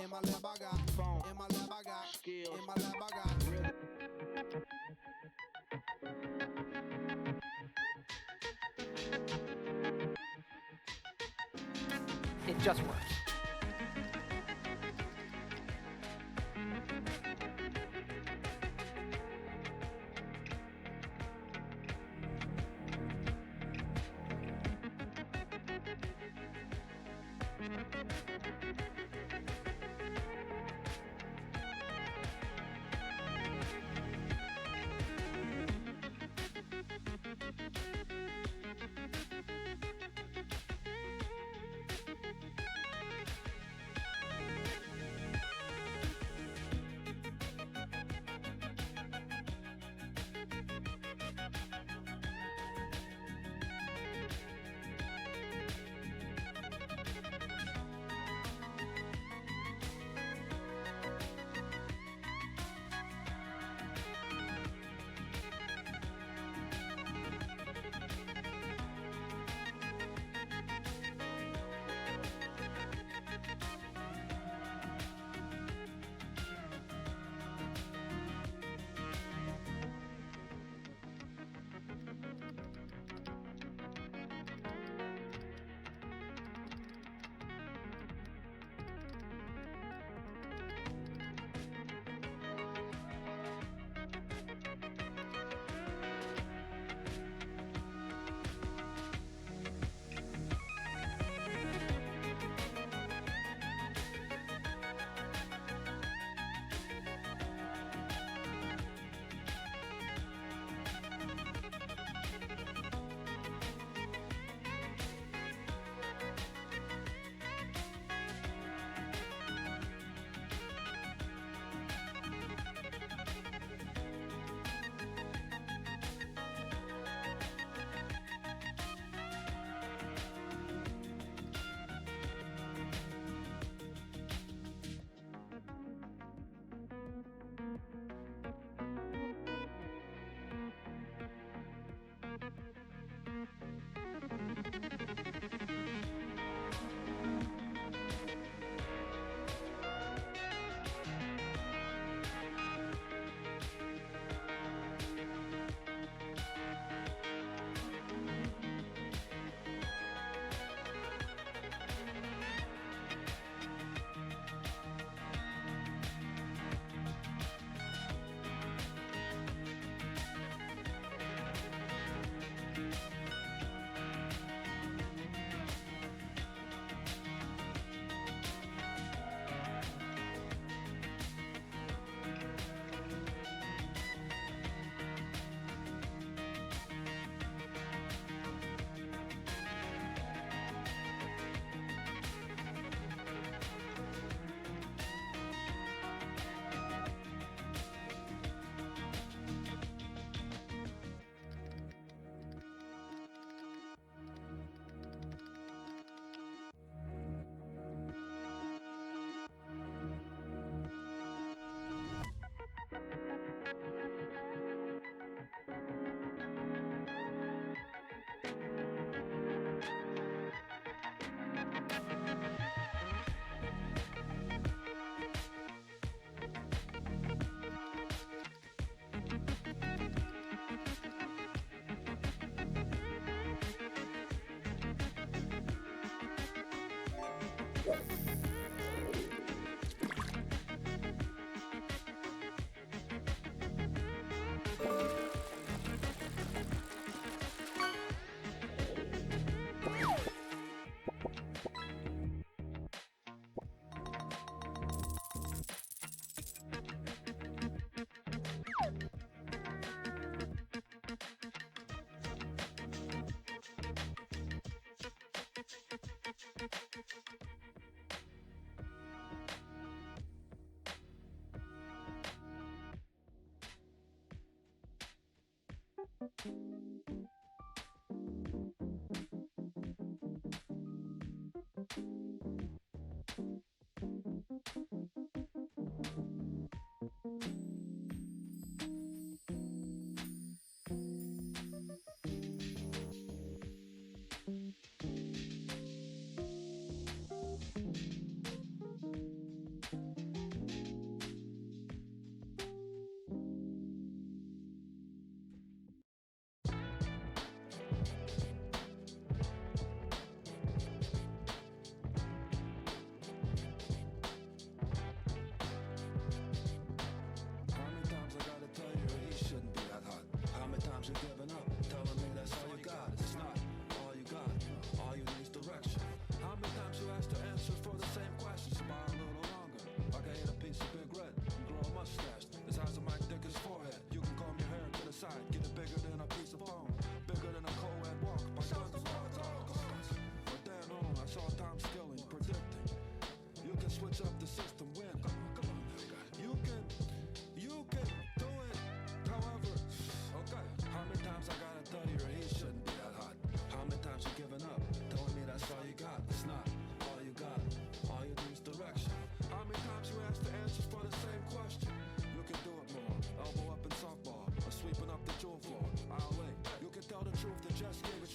In my lab I got phone. In my lab I got skills. In my lab I got rhythm. It just works.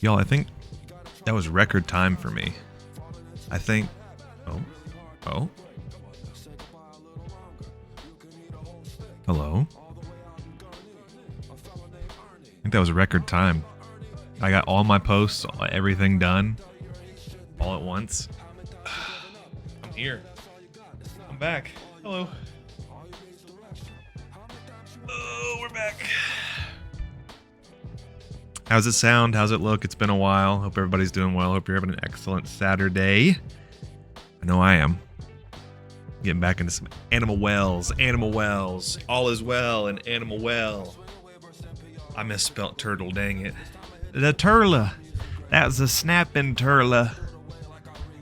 Y'all, I think that was record time for me. I think... Oh. Hello? I think that was record time. I got all my posts, everything done, all at once. I'm here. I'm back. Hello. Oh, we're back. How's it sound? How's it look? It's been a while. Hope everybody's doing well. Hope you're having an excellent Saturday. I know I am. Getting back into some Animal Wells. Animal Wells. All is well in Animal Well. I misspelt turtle, dang it. The turtle. That was a snapping turtle.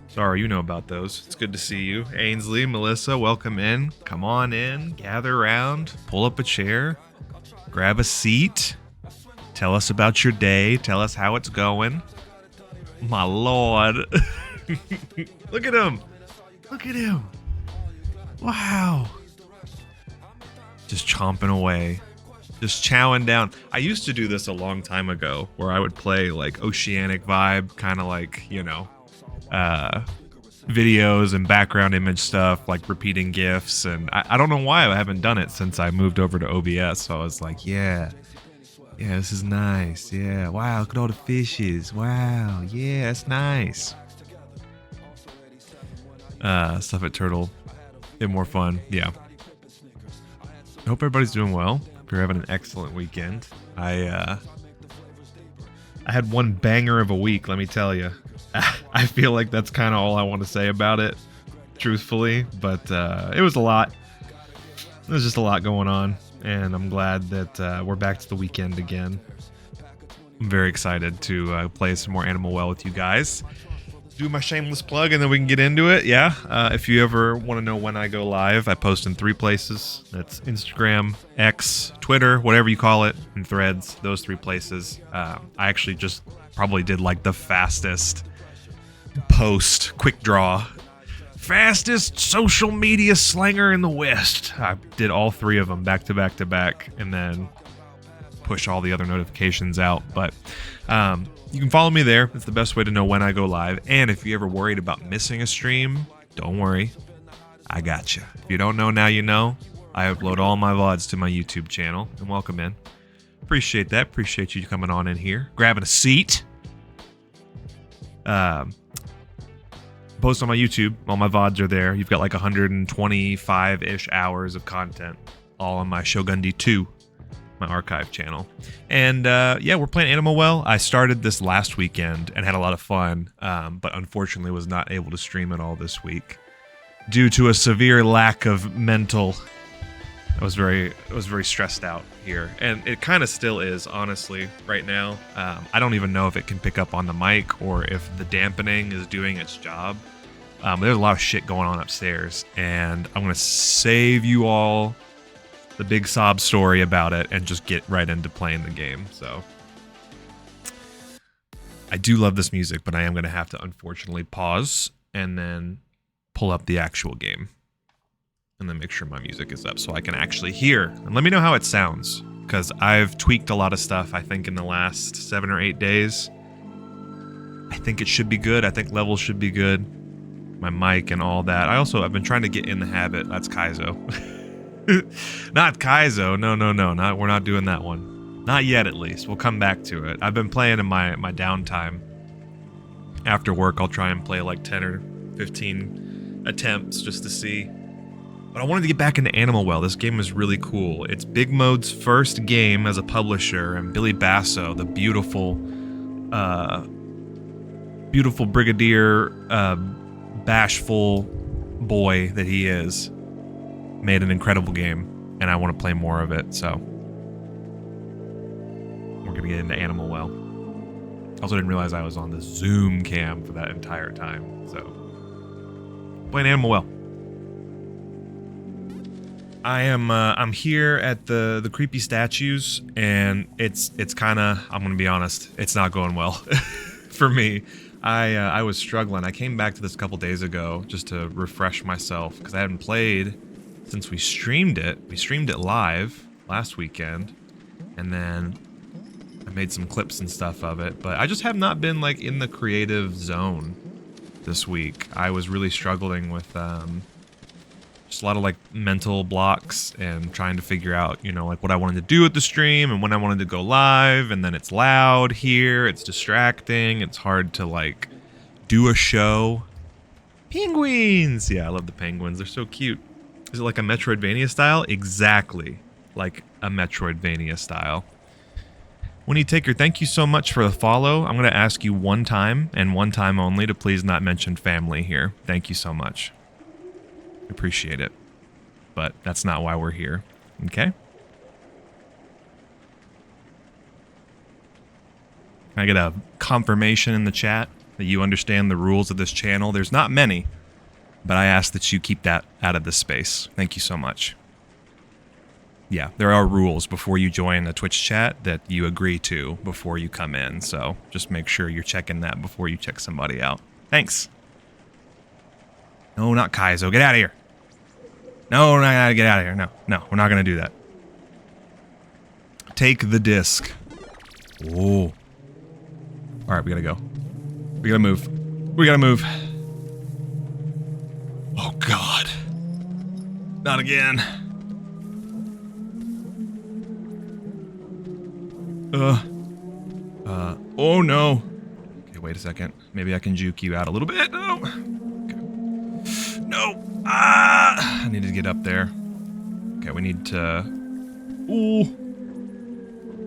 Sorry, you know about those. It's good to see you. Ainsley, Melissa, welcome in. Come on in. Gather around. Pull up a chair. Grab a seat. Tell us about your day. Tell us how it's going. My lord. Look at him. Look at him. Wow. Just chomping away. Just chowing down. I used to do this a long time ago where I would play like oceanic vibe, kind of like, you know, videos and background image stuff, like repeating GIFs. And I don't know why I haven't done it since I moved over to OBS. So I was like, yeah, this is nice. Yeah. Wow. Look at all the fishes. Wow. Yeah, that's nice. Stuff at Turtle. Get more fun. Yeah. I hope everybody's doing well. Hope you're having an excellent weekend. I had one banger of a week, let me tell you. I feel like that's kind of all I want to say about it, truthfully. But it was a lot. There's just a lot going on. And I'm glad that we're back to the weekend again. I'm very excited to play some more Animal Well with you guys. Do my shameless plug and then we can get into it. Yeah. If you ever want to know when I go live, I post in 3 places. That's Instagram, X, Twitter, whatever you call it, and Threads. Those 3 places. I actually just probably did like the fastest post, quick draw. Fastest social media slanger in the West. I did all 3 of them back to back to back and then push all the other notifications out. But you can follow me there. It's the best way to know when I go live. And if you're ever worried about missing a stream, don't worry. I got you. If you don't know, now you know. I upload all my VODs to my YouTube channel. And welcome in. Appreciate that. Appreciate you coming on in here. Grabbing a seat. Post on my YouTube. All my VODs are there. You've got like 125-ish hours of content. All on my Shogun D2. My archive channel. And yeah, we're playing Animal Well. I started this last weekend and had a lot of fun, but unfortunately was not able to stream it all this week due to a severe lack of mental. I was very stressed out here, and it kind of still is, honestly, right now. I don't even know if it can pick up on the mic or if the dampening is doing its job. There's a lot of shit going on upstairs, and I'm going to save you all the big sob story about it and just get right into playing the game. So I do love this music, but I am going to have to unfortunately pause and then pull up the actual game and then make sure my music is up so I can actually hear. And let me know how it sounds, because I've tweaked a lot of stuff, I think, in the last 7 or 8 days. I think it should be good. I think levels should be good. My mic and all that. I've been trying to get in the habit. That's Kaizo. Not Kaizo. No. We're not doing that one. Not yet, at least. We'll come back to it. I've been playing in my downtime. After work, I'll try and play like 10 or 15 attempts just to see. But I wanted to get back into Animal Well. This game is really cool. It's Big Mode's first game as a publisher, and Billy Basso, the beautiful brigadier, bashful boy that he is, made an incredible game, and I want to play more of it, so we're going to get into Animal Well. Also didn't realize I was on the Zoom cam for that entire time, so playing Animal Well. I'm here at the creepy statues, and it's kind of, I'm gonna be honest, it's not going well for me. I was struggling. I came back to this a couple days ago just to refresh myself because I hadn't played since we streamed it. We streamed it live last weekend, and then I made some clips and stuff of it, but I just have not been like in the creative zone this week. I was really struggling with just a lot of like mental blocks and trying to figure out, you know, like what I wanted to do with the stream and when I wanted to go live, and then it's loud here, it's distracting, it's hard to like do a show. Penguins! Yeah, I love the penguins, they're so cute. Is it like a Metroidvania style? Exactly like a Metroidvania style. Winnie Taker, thank you so much for the follow. I'm going to ask you one time, and one time only, to please not mention family here. Thank you so much. Appreciate it. But that's not why we're here. Okay? Can I get a confirmation in the chat that you understand the rules of this channel? There's not many, but I ask that you keep that out of this space. Thank you so much. Yeah, there are rules before you join the Twitch chat that you agree to before you come in, so just make sure you're checking that before you check somebody out. Thanks. No, not Kaizo. Get out of here. No, no, get out of here. No, no, we're not going to do that. Take the disc. Oh. All right, we got to go. We got to move. We got to move. Oh, God. Not again. Oh no. Okay, wait a second. Maybe I can juke you out a little bit. No. Okay. No. Ah! I need to get up there. Okay, we need to... Ooh.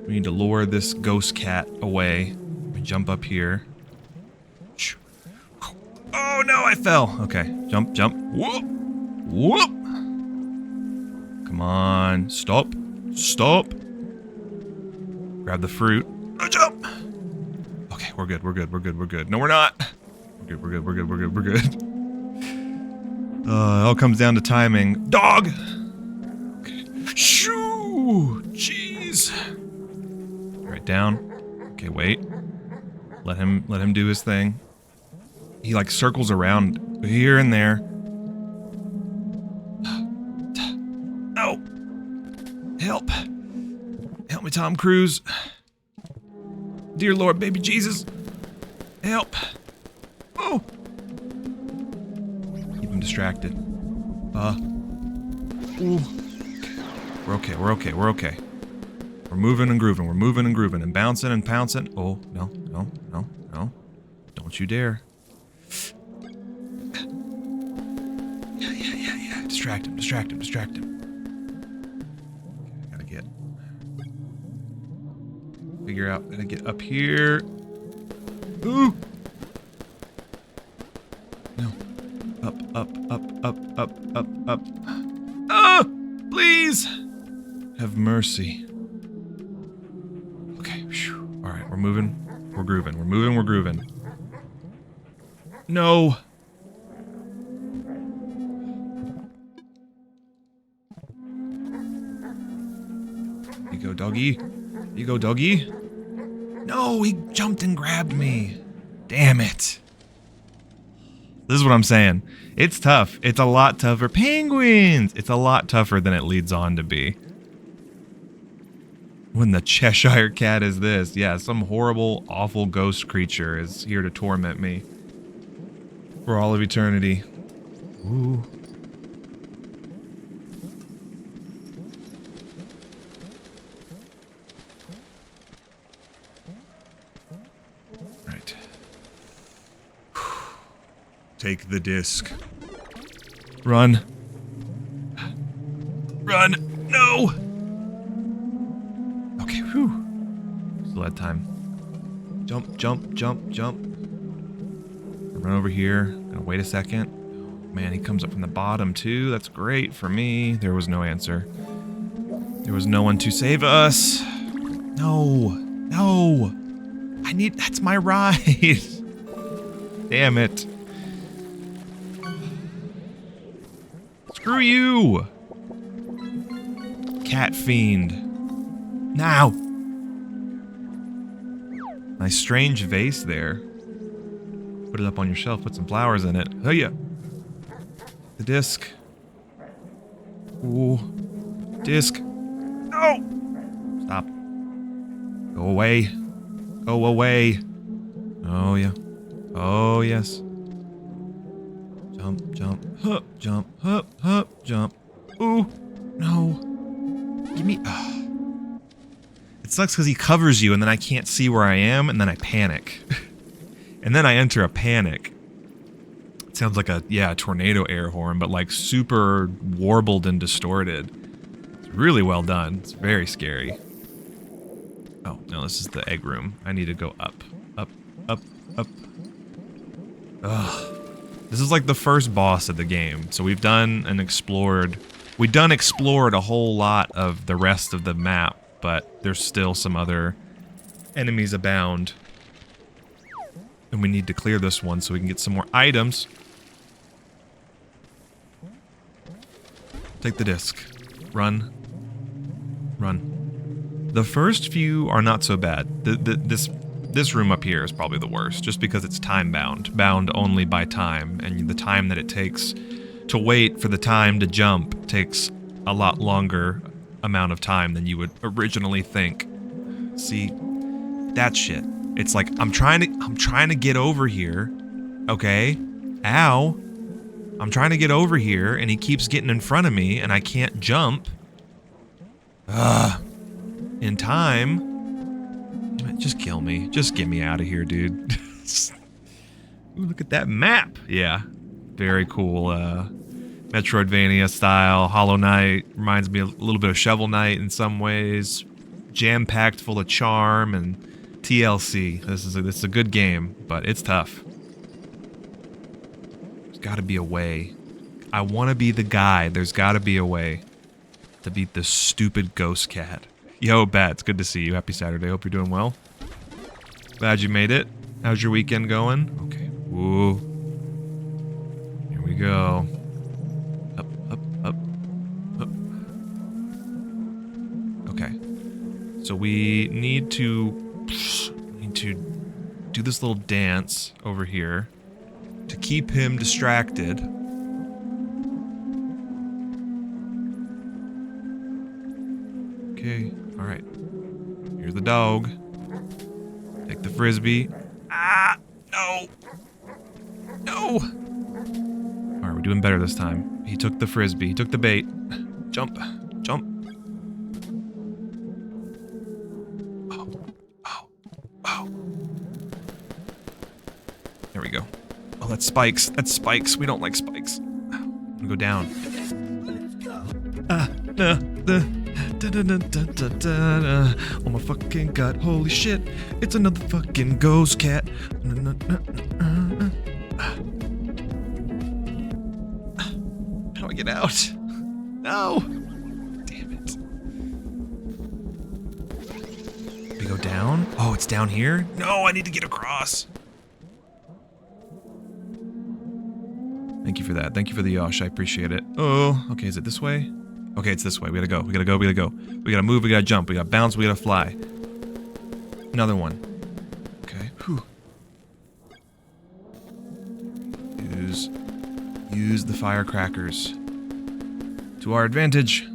We need to lure this ghost cat away. Let me jump up here. Oh no, I fell. Okay, jump, jump. Whoop. Whoop. Come on. Stop. Stop. Grab the fruit. Oh, jump! Okay, we're good, we're good, we're good, we're good. No, we're not! We're good, we're good, we're good, we're good, we're good. It all comes down to timing. Dog! Okay. Shoo! Jeez! Alright, down. Okay, wait. Let him do his thing. He, like, circles around here and there. No! Help! Help me, Tom Cruise. Dear Lord, baby Jesus. Help. Oh. Keep him distracted. Ooh. We're okay, we're okay, we're okay. We're moving and grooving, we're moving and grooving and bouncing and pouncing. Oh, no, no, no, no. Don't you dare. Yeah. Distract him, distract him, distract him. Figure out how to get up here. Ooh! No. Up. Ah! Please! Have mercy. Okay. Alright, we're moving. We're grooving. We're moving, we're grooving. No! There you go, doggy. There you go, doggy. No, he jumped and grabbed me. Damn it. This is what I'm saying. It's tough. It's a lot tougher. Penguins! It's a lot tougher than it leads on to be. When the Cheshire Cat is this. Yeah, some horrible, awful ghost creature is here to torment me. For all of eternity. Ooh. Take the disc. Run. Run! No! Okay, whew. Still had time. Jump, jump, jump, jump. Run over here. Gonna wait a second. Oh, man, he comes up from the bottom too. That's great for me. There was no answer. There was no one to save us. No. No. That's my ride. Damn it. Screw you! Cat fiend. Now! Nice strange vase there. Put it up on your shelf, put some flowers in it. Oh yeah. The disc. Ooh. Disc. No! Stop. Go away. Go away. Oh yeah. Oh yes. Jump, jump, hup, jump, hup, hup, jump. Ooh. No. Give me... It sucks because he covers you and then I can't see where I am and then I panic. And then I enter a panic. It sounds like a tornado air horn, but like super warbled and distorted. It's really well done. It's very scary. Oh, no, this is the egg room. I need to go up, up, up, up. Ugh. This is like the first boss of the game. So we've done and explored... explored a whole lot of the rest of the map, but there's still some other enemies abound. And we need to clear this one so we can get some more items. Take the disc. Run. Run. The first few are not so bad. This room up here is probably the worst, just because it's time-bound. Bound only by time, and the time that it takes to wait for the time to jump takes a lot longer amount of time than you would originally think. See, that shit. It's like I'm trying to get over here. Okay? Ow. I'm trying to get over here and he keeps getting in front of me and I can't jump. Ugh. In time. Damn it, just kill me. Just get me out of here, dude. Ooh, look at that map. Yeah. Very cool metroidvania style. Hollow Knight reminds me a little bit of Shovel Knight in some ways. Jam-packed full of charm and TLC. This is a good game, but it's tough. There's got to be a way. I want to be the guy. There's got to be a way to beat this stupid ghost cat. Yo, Bat, it's good to see you. Happy Saturday. Hope you're doing well. Glad you made it. How's your weekend going? Okay. Woo. Here we go. Up, up, up, up. Okay. So we need to do this little dance over here to keep him distracted. Okay, alright. Here's the dog. Take the frisbee. Ah! No! No! Alright, we're doing better this time. He took the frisbee. He took the bait. Jump. Jump. Oh. Oh. Oh. There we go. Oh, that's spikes. That's spikes. We don't like spikes. I'm gonna go down. Oh my fucking god, holy shit. It's another fucking ghost cat. How do I get out? No! Damn it. We go down? Oh, it's down here? No, I need to get across. Thank you for that. Thank you for the Yosh. I appreciate it. Oh, okay, is it this way? Okay, it's this way. We gotta go. We gotta go. We gotta go. We gotta move. We gotta jump. We gotta bounce. We gotta fly. Another one. Okay. Whew. Use the firecrackers to our advantage.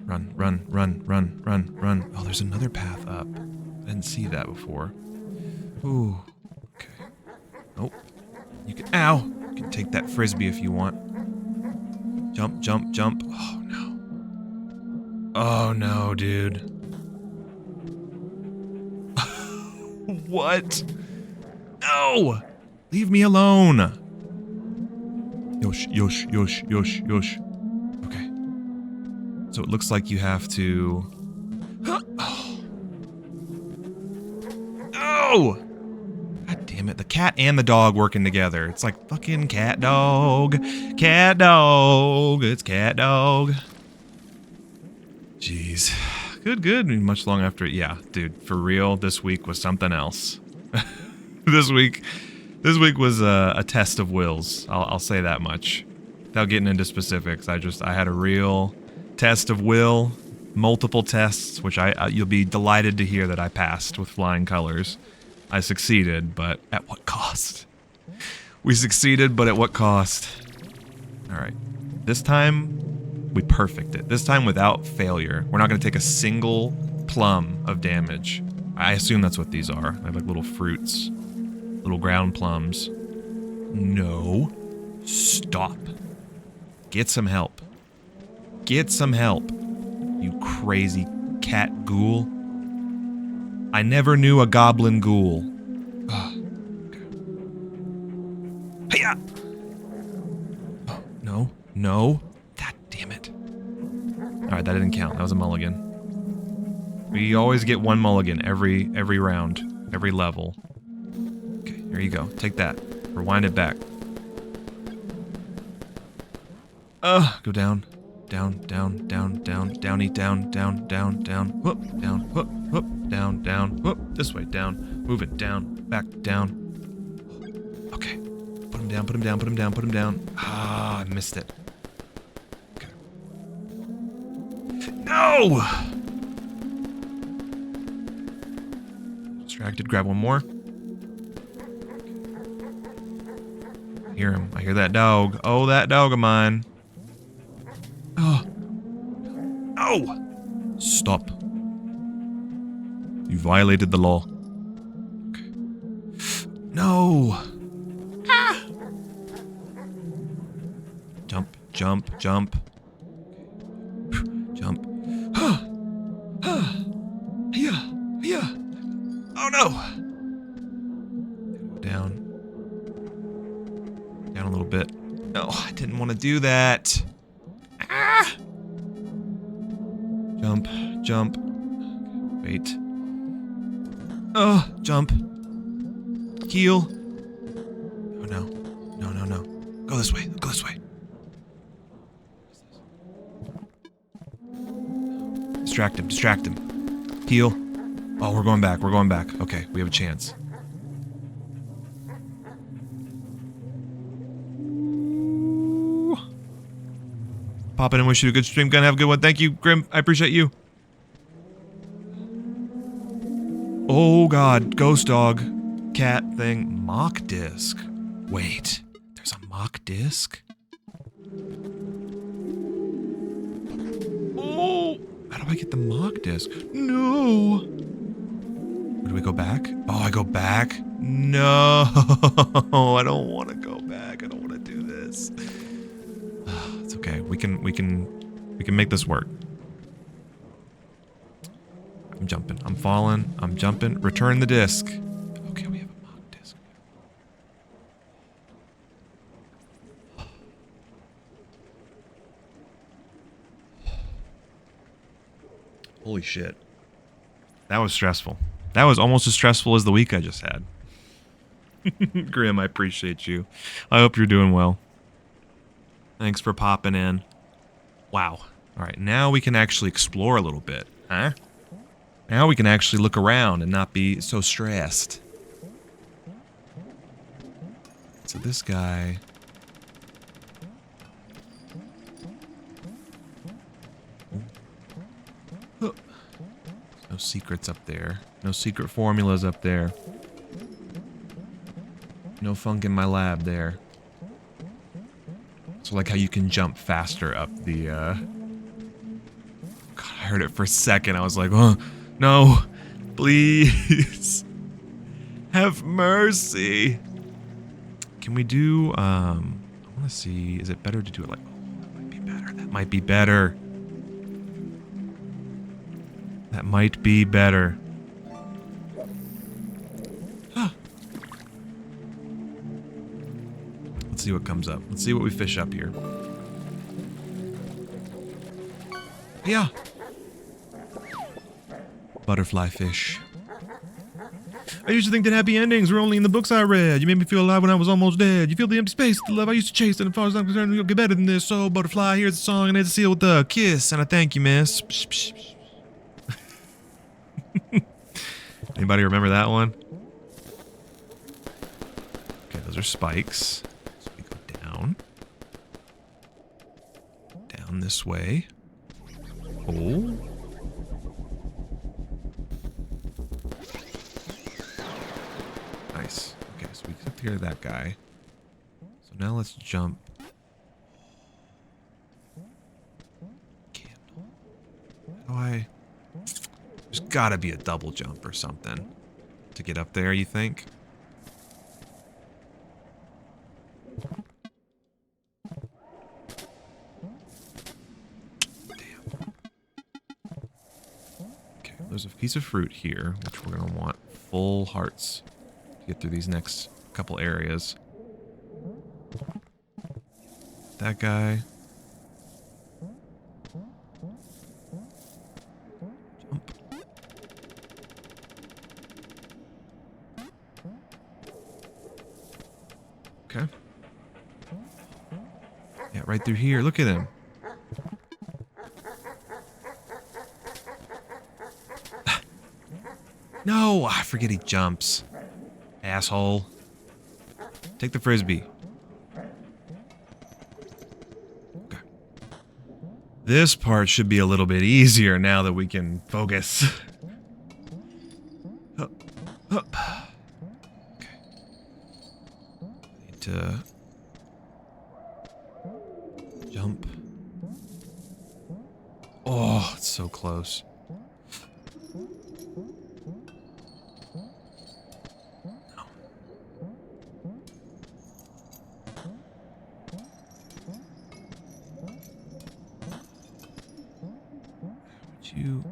Run, run, run, run, run, run. Oh, there's another path up. I didn't see that before. Ooh. Okay. Nope. You can. Ow! You can take that frisbee if you want. Jump, jump, jump. Oh no. Oh no, dude. What? No! Leave me alone! Yosh, yosh, yosh, yosh, yosh. Okay. So it looks like you have to... Oh! No! God damn it, the cat and the dog working together. It's like fucking cat dog. Cat dog. It's cat dog. Jeez. Good, good. Much long after... Yeah, dude, for real, this week was something else. This week was a test of wills. I'll say that much. Without getting into specifics, I had a real test of will multiple tests, which you'll be delighted to hear that I passed with flying colors. I succeeded, but at what cost? We succeeded, but at what cost? Alright. This time, we perfect it. This time without failure. We're not going to take a single plum of damage. I assume that's what these are. They have like little fruits. Little ground plums. No. Stop. Get some help. Get some help. You crazy cat ghoul. I never knew a goblin ghoul. Hiya! Oh, no. No. God damn it. Alright, that didn't count. That was a mulligan. We always get one mulligan every round. Every level. Okay, here you go. Take that. Rewind it back. Go down. Down, down, down, down, downy, down, down, down, down, whoop, down, whoop, whoop, down, down, whoop, this way, down, move it, down, back, down. Okay, put him down, put him down, put him down, put him down. Ah, I missed it. Okay. No! Distracted, grab one more. I hear him, I hear that dog. Oh, that dog of mine. Oh. No! Stop. You violated the law. Okay. No! Ah! Jump, jump, jump. Jump. Yeah, yeah. Oh no! Down. Down a little bit. No, I didn't want to do that. Ah! Jump, jump. Wait. Jump. Heal. Oh no. No, no, no. Go this way, go this way. Distract him, distract him. Heal. Oh, we're going back, we're going back. Okay, we have a chance. Pop in and wish you a good stream. Gonna have a good one. Thank you, Grim. I appreciate you. Oh god, ghost dog. Cat thing. Mock disc. Wait, there's a mock disc? Oh, how do I get the mock disc? No. Where do we go back? Oh, I go back? No, I don't want to go back. I don't want to do this. It's okay. We can make this work. I'm jumping. I'm falling. I'm jumping. Return the disc. Okay, we have a mock disc. Holy shit. That was stressful. That was almost as stressful as the week I just had. Grim, I appreciate you. I hope you're doing well. Thanks for popping in. Wow. Alright, now we can actually explore a little bit, huh? Now we can actually look around and not be so stressed. So this guy... Oh. No secrets up there. No secret formulas up there. No funk in my lab there. So like how you can jump faster up the, God, I heard it for a second. I was like, oh, no, please. Have mercy. Can we do, I want to see, is it better to do it like, oh, that might be better. That might be better. That might be better. Let's see what comes up. Let's see what we fish up here. Yeah. Butterfly fish. I used to think that happy endings were only in the books I read. You made me feel alive when I was almost dead. You feel the empty space, the love I used to chase, and as far as I'm concerned, you'll get better than this. So, butterfly, here's the song, and it's a seal with a kiss, and I thank you, miss. Psh, psh, psh. Anybody remember that one? Okay, those are spikes. So we go down. Down this way. Oh. Nice. Okay, so we took care of that guy. So now let's jump. Candle. How do I... There's gotta be a double jump or something to get up there, you think? Damn. Okay, there's a piece of fruit here, which we're gonna want full hearts to get through these next couple areas. That guy. Jump. Okay. Yeah, right through here. Look at him. No, I forget he jumps. Asshole. Take the frisbee. Okay. This part should be a little bit easier now that we can focus. Up, up. Okay. Need to jump. Oh, it's so close. You.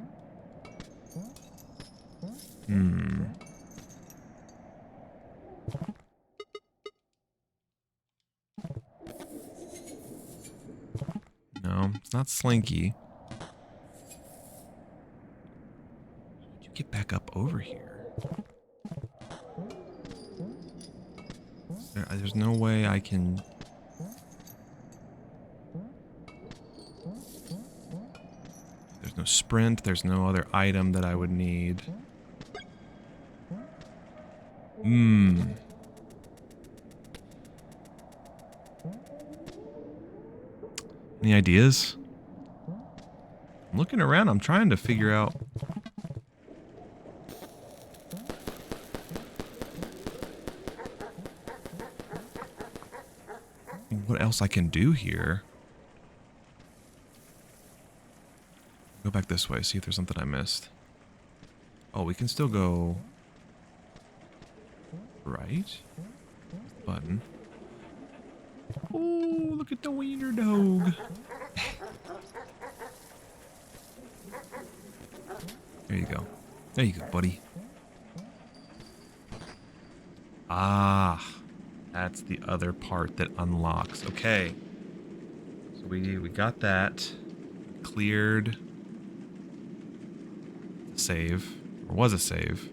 No, it's not Slinky. How'd you get back up over here? There's no way I can... There's no sprint. There's no other item that I would need. Any ideas? I'm looking around. I'm trying to figure out... what else I can do here. Go back this way, see if there's something I missed. Oh, we can still go... right? Button. Oh, look at the wiener dog. There you go. There you go, buddy. Ah, that's the other part that unlocks. Okay. So we got that. Cleared. Save. Or was a save.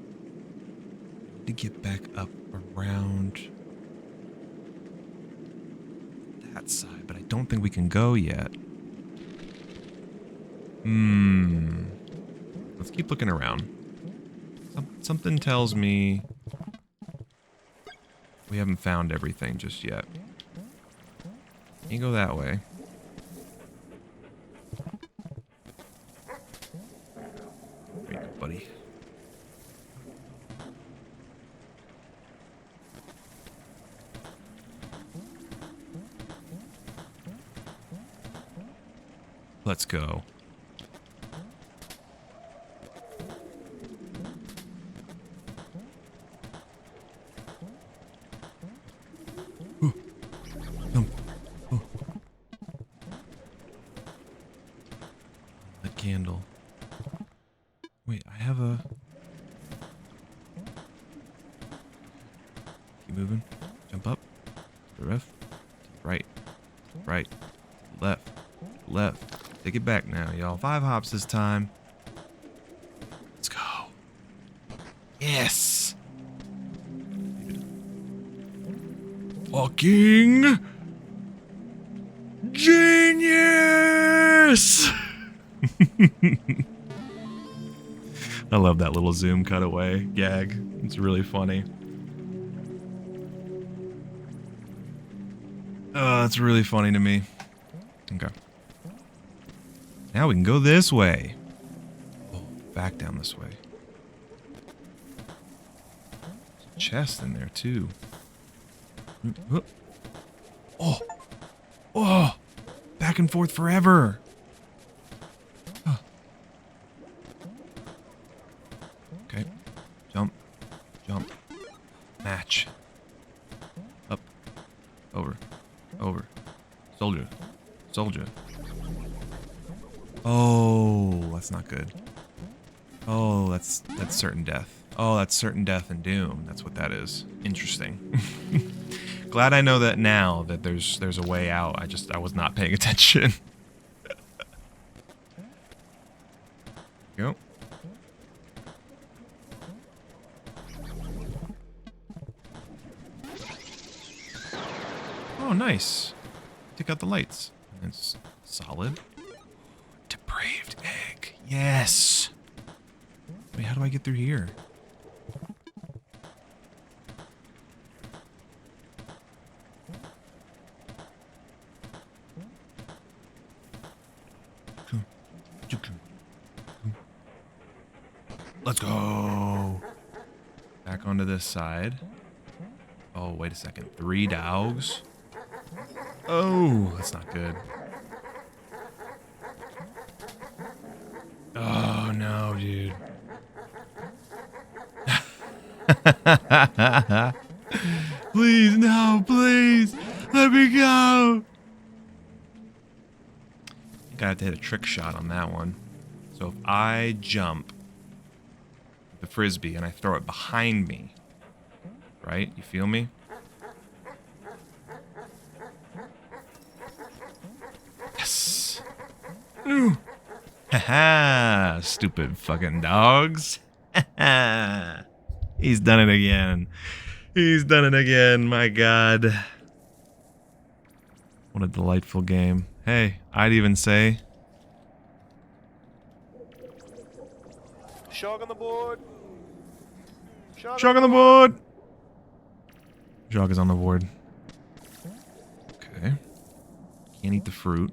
To get back up around that side, but I don't think we can go yet. Let's keep looking around. Something tells me we haven't found everything just yet. You go that way. There you go, buddy. Let's go. That candle. Wait, I have a... Keep moving. Jump up. To the left. Right. Right. Left. Left. Take it back now, y'all. 5 hops this time. Let's go. Yes! Fucking genius! I love that little zoom cutaway gag. It's really funny. It's really funny to me. Okay. Now we can go this way. back down this way. There's a chest in there, too. Oh! Oh! Back and forth forever! Huh. Okay. Jump. Jump. Match. Up. Over. Over. Soldier. Soldier. Oh, that's not good. Oh, that's certain death. Oh, that's certain death in Doom. That's what that is. Interesting. Glad I know that now, that there's a way out. I was not paying attention. Go. Oh, nice. Take out the lights. It's solid. Depraved egg. Yes. Wait, how do I get through here? Let's go. Back onto this side. Oh, wait a second. 3 dogs. Oh, that's not good. Oh, no, dude. Please, no, please. Let me go. I think I have to hit a trick shot on that one. So if I jump the frisbee and I throw it behind me, right? You feel me? Yes. Ooh. Haha, stupid fucking dogs. He's done it again. He's done it again, my god. What a delightful game. Hey, I'd even say... Shog on the board. Shog on the board! Jog is on the board. Okay. Can't eat the fruit.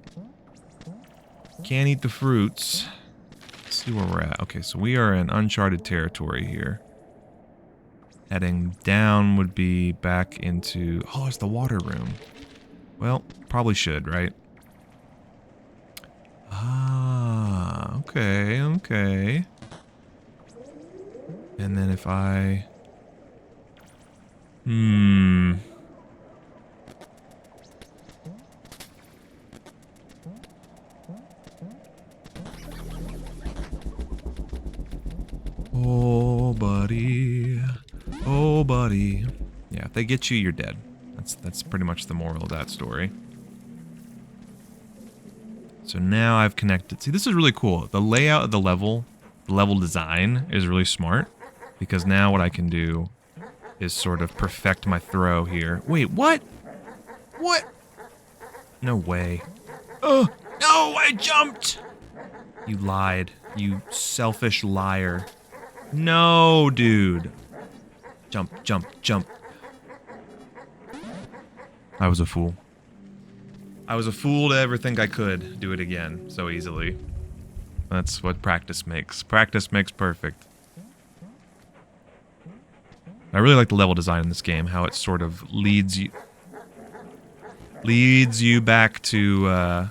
Can't eat the fruits. Let's see where we're at. Okay, so we are in uncharted territory here. Heading down would be back into... Oh, it's the water room. Well, probably should, right? Ah, okay, okay. And then if I... Oh, buddy. Oh, buddy. Yeah, if they get you, you're dead. That's pretty much the moral of that story. So now I've connected. See, this is really cool. The layout of the level design is really smart. Because now what I can do is sort of perfect my throw here. Wait, what? What? No way. Oh, no, I jumped! You lied. You selfish liar. No, dude. Jump, jump, jump. I was a fool. I was a fool to ever think I could do it again so easily. That's what practice makes. Practice makes perfect. I really like the level design in this game, how it sort of leads you back to,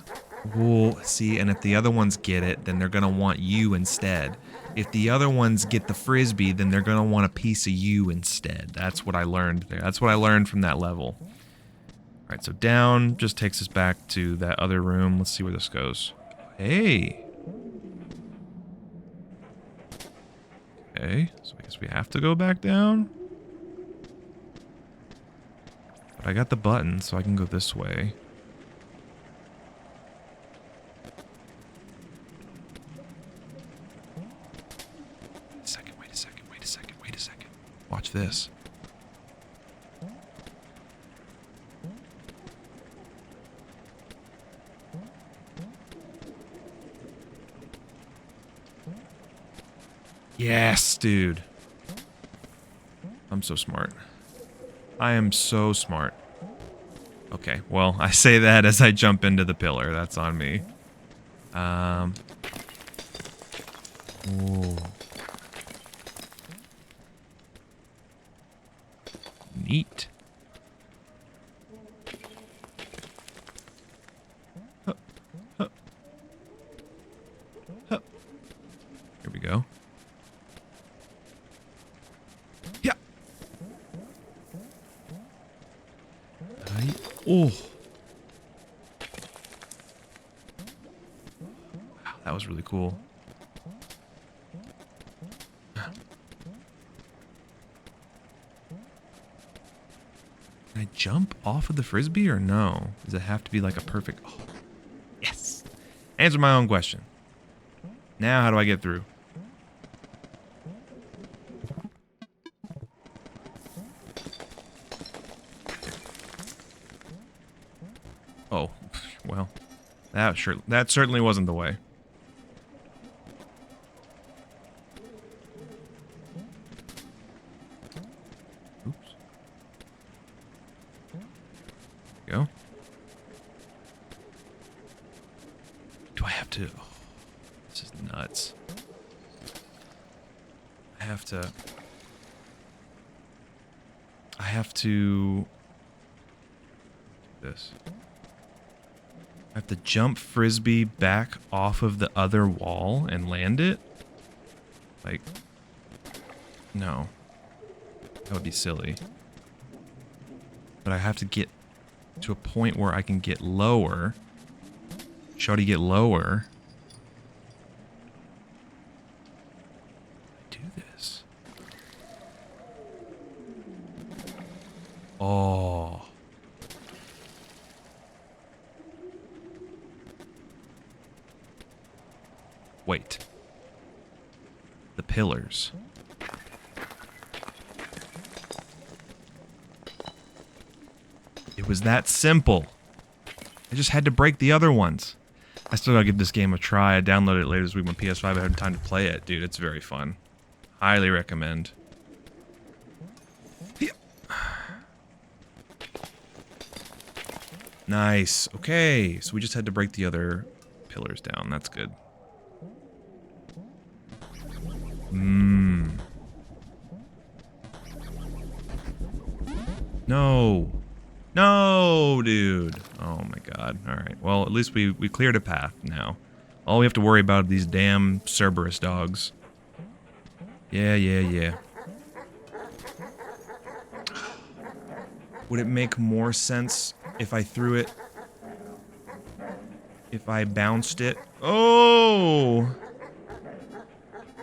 see, and if the other ones get it, then they're gonna want you instead. If the other ones get the frisbee, then they're gonna want a piece of you instead. That's what I learned there. That's what I learned from that level. Alright, so down just takes us back to that other room. Let's see where this goes. Hey! Okay, so I guess we have to go back down? But I got the button, so I can go this way. Wait a second. Watch this. Yes, dude. I'm so smart. I am so smart. Okay, well, I say that as I jump into the pillar. That's on me. Oh. Neat. Hup, hup, hup. Here we go. Yeah. Oh. Wow, that was really cool. Can I jump off of the frisbee or no? Does it have to be like a perfect... Oh, yes! Answer my own question. Now how do I get through? Oh, well. That certainly wasn't the way. Oops. There we go. Do I have to... Oh, this is nuts. I have to... This. I have to jump frisbee back off of the other wall and land it? Like... No. That would be silly. But I have to get to a point where I can get lower. Shawty get lower. Do this. Oh. Wait. The pillars. It was that simple. I just had to break the other ones. I still gotta give this game a try. I downloaded it later this week on PS5. I had time to play it. Dude, it's very fun. Highly recommend. Yeah. Nice. Okay, so we just had to break the other pillars down. That's good. No. No, dude. Oh my god. Alright. Well, at least we cleared a path now. All we have to worry about are these damn Cerberus dogs. Yeah, yeah, yeah. Would it make more sense if I threw it? If I bounced it? Oh!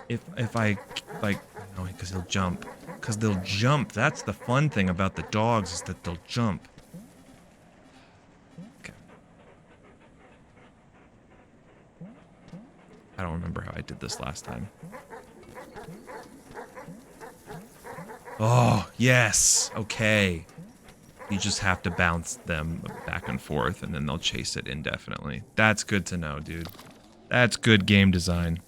If I, like... No, because they'll jump. Because they'll jump. That's the fun thing about the dogs, is that they'll jump. Okay. I don't remember how I did this last time. Oh, yes! Okay. You just have to bounce them back and forth, and then they'll chase it indefinitely. That's good to know, dude. That's good game design.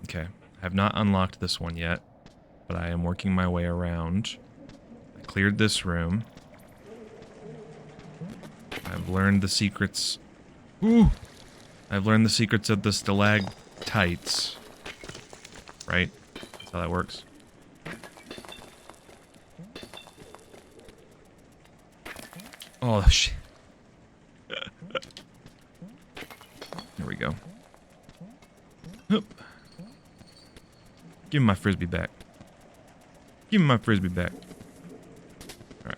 Okay. I have not unlocked this one yet, but I am working my way around. I cleared this room. I've learned the secrets. Ooh! I've learned the secrets of the stalactites. Right? That's how that works. Oh, shit. There we go. Oop. Give me my frisbee back. Give me my frisbee back. Alright.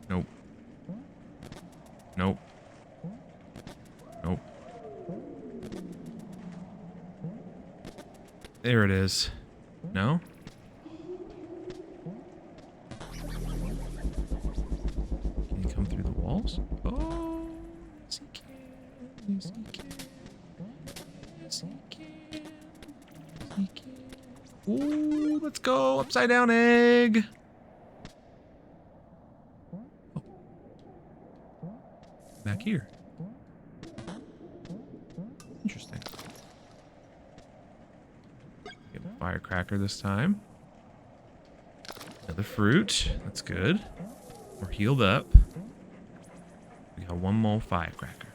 Nope. Nope. Nope. There it is. No? Can you come through the walls? Oh, yes he can. Yes he can. Yes he can. Yes he can. Ooh, let's go. Upside down egg. Oh. Back here. Interesting. Get a firecracker this time. Another fruit. That's good. We're healed up. We got one more firecracker.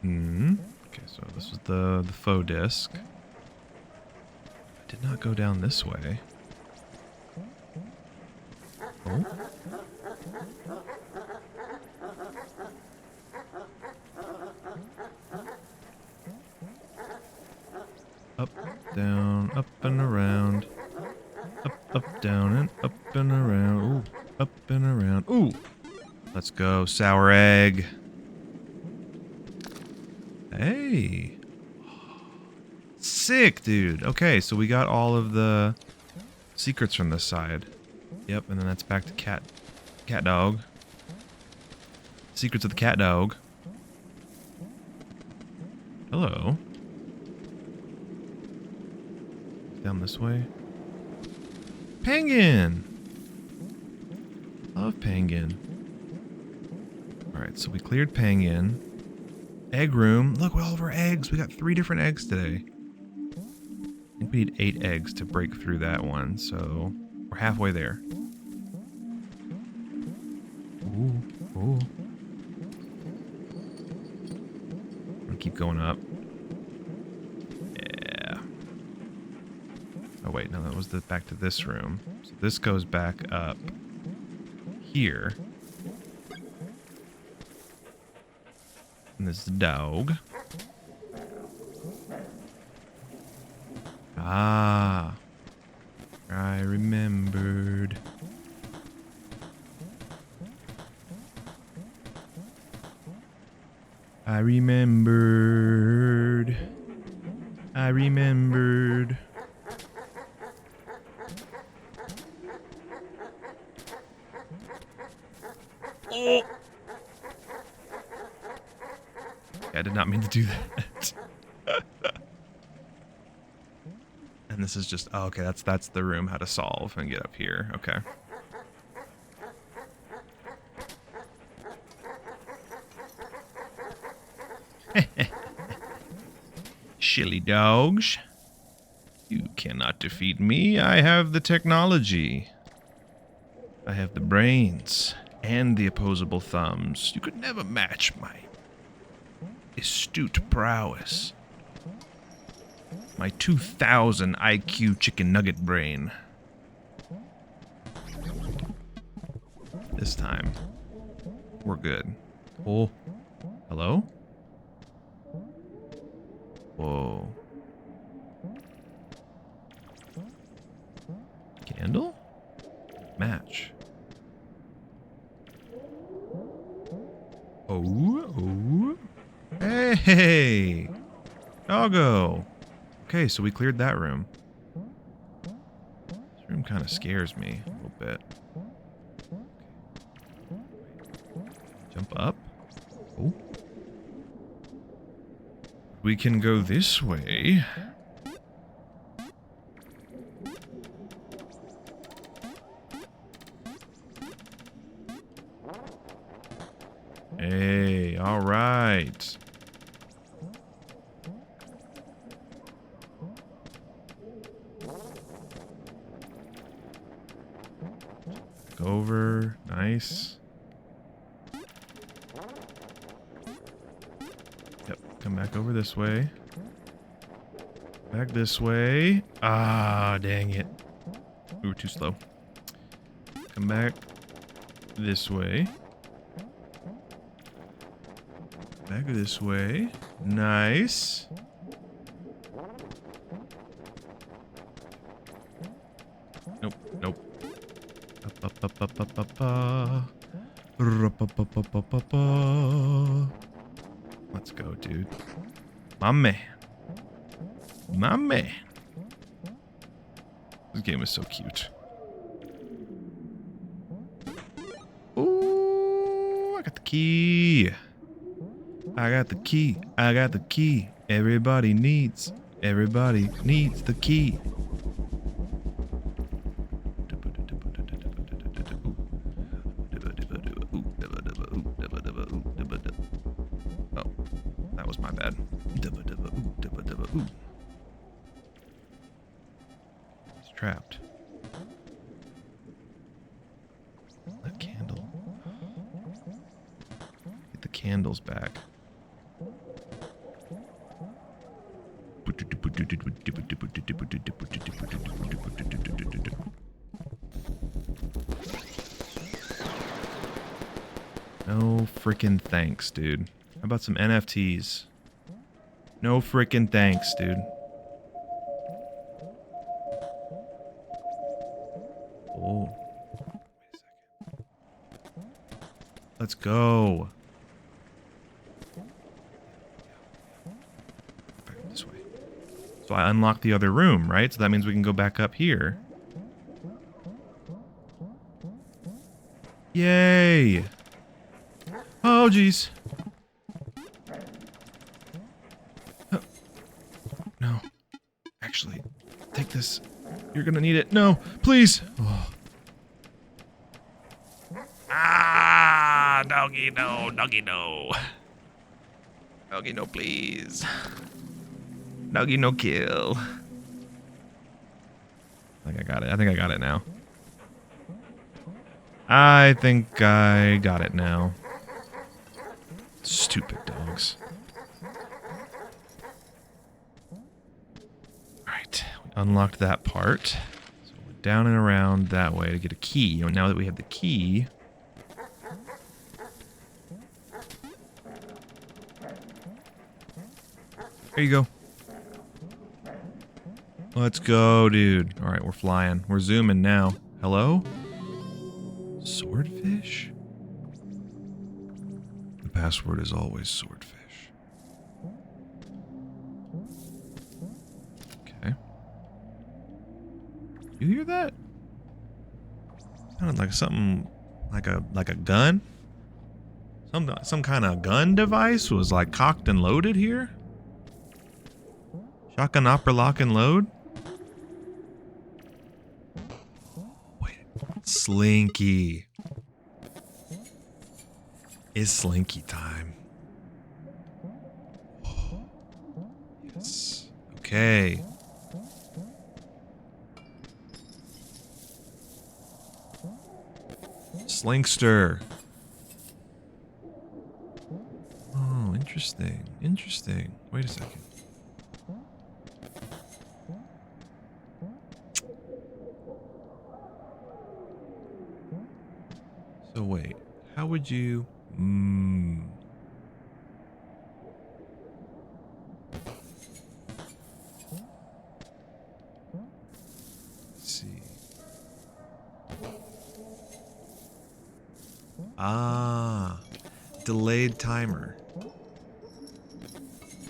Okay, so this was the faux disc. I did not go down this way. Oh. Up, down, up and around. Up, down, and up and around. Ooh, up and around. Ooh! Let's go, sour egg. Hey! Sick, dude. Okay, so we got all of the secrets from this side. Yep, and then that's back to cat dog. Secrets of the cat dog. Hello. Down this way. Penguin! Love penguin. Alright, so we cleared penguin. Egg room. Look at all of our eggs. We got 3 different eggs today. I think we need 8 eggs to break through that one, so we're halfway there. Ooh, ooh. I'm gonna keep going up. Yeah. Oh wait, no, that was back to this room. So this goes back up here. And this is the dog. Ah. I remembered. I remembered. I remembered. Oh! I did not mean to do that. And this is just, oh, okay, that's the room how to solve and get up here. Okay. Shilly dogs. You cannot defeat me. I have the technology. I have the brains and the opposable thumbs. You could never match my astute prowess. My 2000 IQ chicken nugget brain. This time, we're good. Oh, hello? Whoa. Candle? Match. Oh. Hey! Doggo! Okay, so we cleared that room. This room kind of scares me a little bit. Jump up. Oh. We can go this way. Hey, all right. Over. Nice. Yep. Come back over this way. Back this way. Ah, dang it. We were too slow. Come back this way. Back this way. Nice. Nope, nope. Let's go, dude. My man. My man. This game is so cute. Ooh, I got the key. I got the key. I got the key. Everybody needs the key. Oh, that was my bad. Dubba dubba ooh, dubba dubba ooh. It's trapped. That candle. Get the candles back. No freaking thanks, dude. How about some NFTs? No freaking thanks, dude. Oh. Wait a second. Let's go. Back this way. So I unlocked the other room, right? So that means we can go back up here. Yay! Oh, jeez. Oh. No. Actually, take this. You're gonna need it. No, please. Oh. Ah, doggy no, doggy no. Doggy no, please. Doggy no kill. I think I got it. I think I got it now. I think I got it now. Stupid dogs. Alright, we unlocked that part. So we're down and around that way to get a key. And now that we have the key... There you go. Let's go, dude. Alright, we're flying. We're zooming now. Hello? Swordfish? The password is always swordfish. Okay. You hear that? Sounded like something like a gun. Some kind of gun device was like cocked and loaded here. Shotgun, opera, lock, and load. Wait, Slinky. It's Slinky time. Oh, yes. Okay. Slinkster. Oh, interesting. Interesting. Wait a second. So wait, how would you... Let's see. Ah, delayed timer.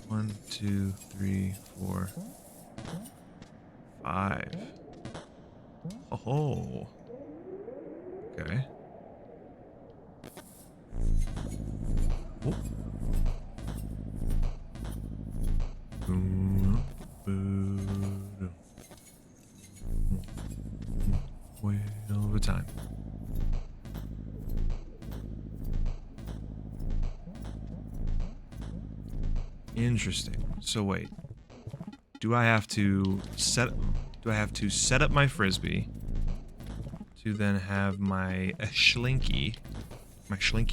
1, 2, 3, 4, 5. Oh. Okay. Oh. Way over time. Interesting. So wait. Do I have to set up my frisbee to then have my schlinky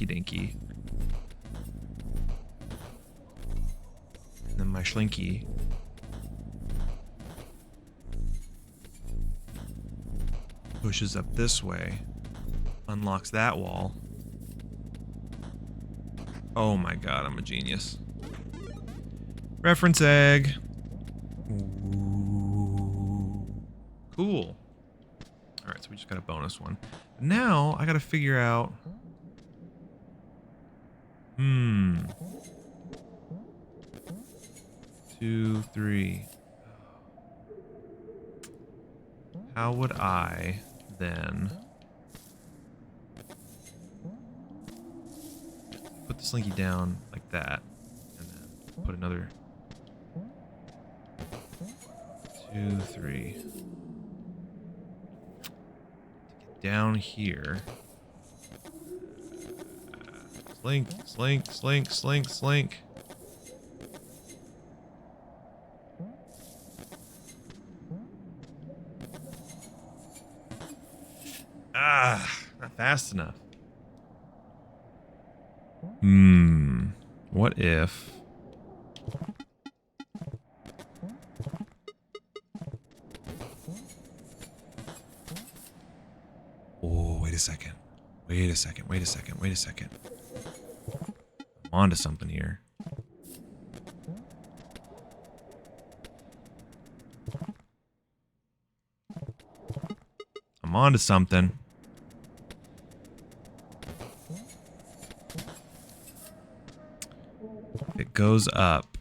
dinky, and then my schlinky pushes up this way, unlocks that wall. Oh my god, I'm a genius. Reference egg. Ooh. Cool. Alright, so we just got a bonus one. Now, I gotta figure out... 2, 3. How would I then... put the slinky down like that, and then put another... 2, 3. Down here. Slink, slink, slink, slink, slink. Not fast enough. What if... Oh, wait a second. Wait a second. I'm onto something here. I'm onto something. It goes up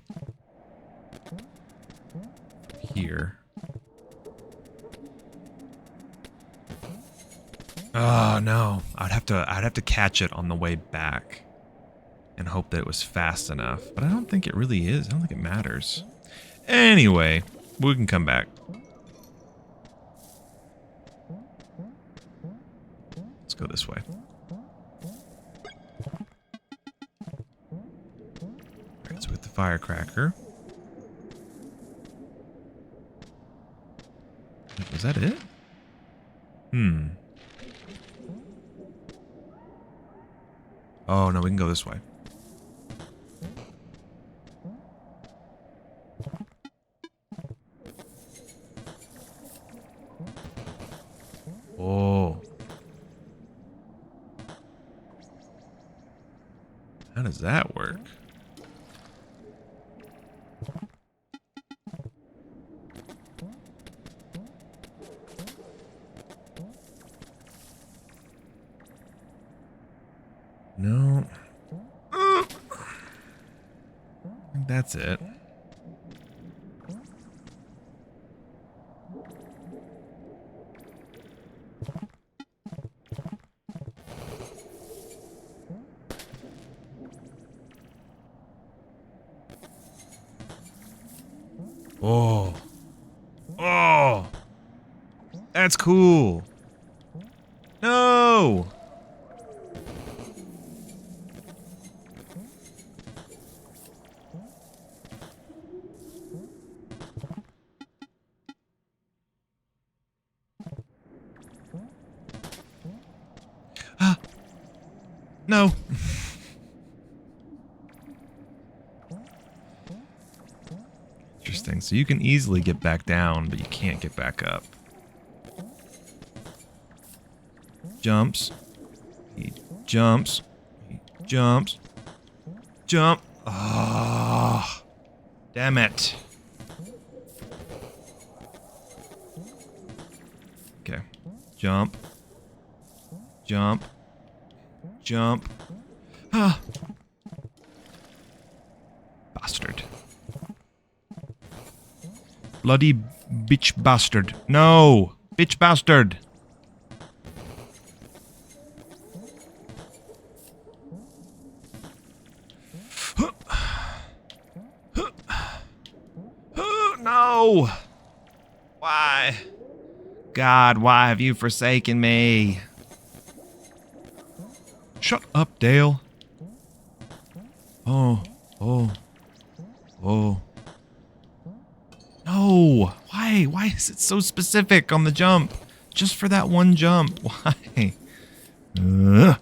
here. Oh no, I'd have to catch it on the way back and hope that it was fast enough. But I don't think it really is. I don't think it matters. Anyway, we can come back. Let's go this way. Alright, so with the firecracker. Was that it? Oh, no, we can go this way. Oh. How does that work? No. I think that's it. Oh. Oh. That's cool. No. No. Interesting. So you can easily get back down, but you can't get back up. Jumps. He jumps. He jumps. Jump. Ah. Oh, damn it. Okay. Jump. Jump. Jump. Ah. Bastard. Bloody bitch bastard. No. Bitch bastard. No. Why? God, why have you forsaken me? Shut up, Dale. Oh. Oh. Oh. No. Why? Why is it so specific on the jump? Just for that one jump. Why? No.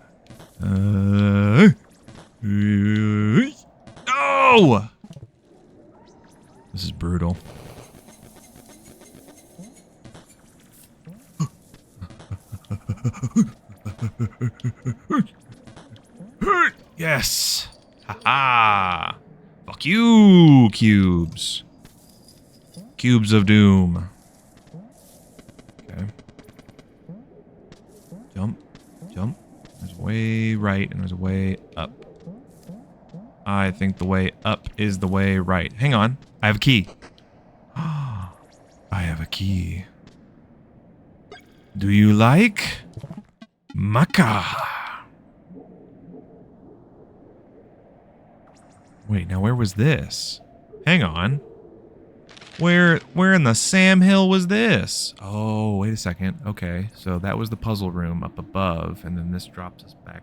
This is brutal. Yes. Ha-ha. Fuck you, cubes. Cubes of doom. Okay. Jump. Jump. There's a way right and there's a way up. I think the way up is the way right. Hang on. I have a key. I have a key. Do you like maca? Wait, now where was this? Hang on. Where in the Sam Hill was this? Oh, wait a second. Okay, so that was the puzzle room up above, and then this drops us back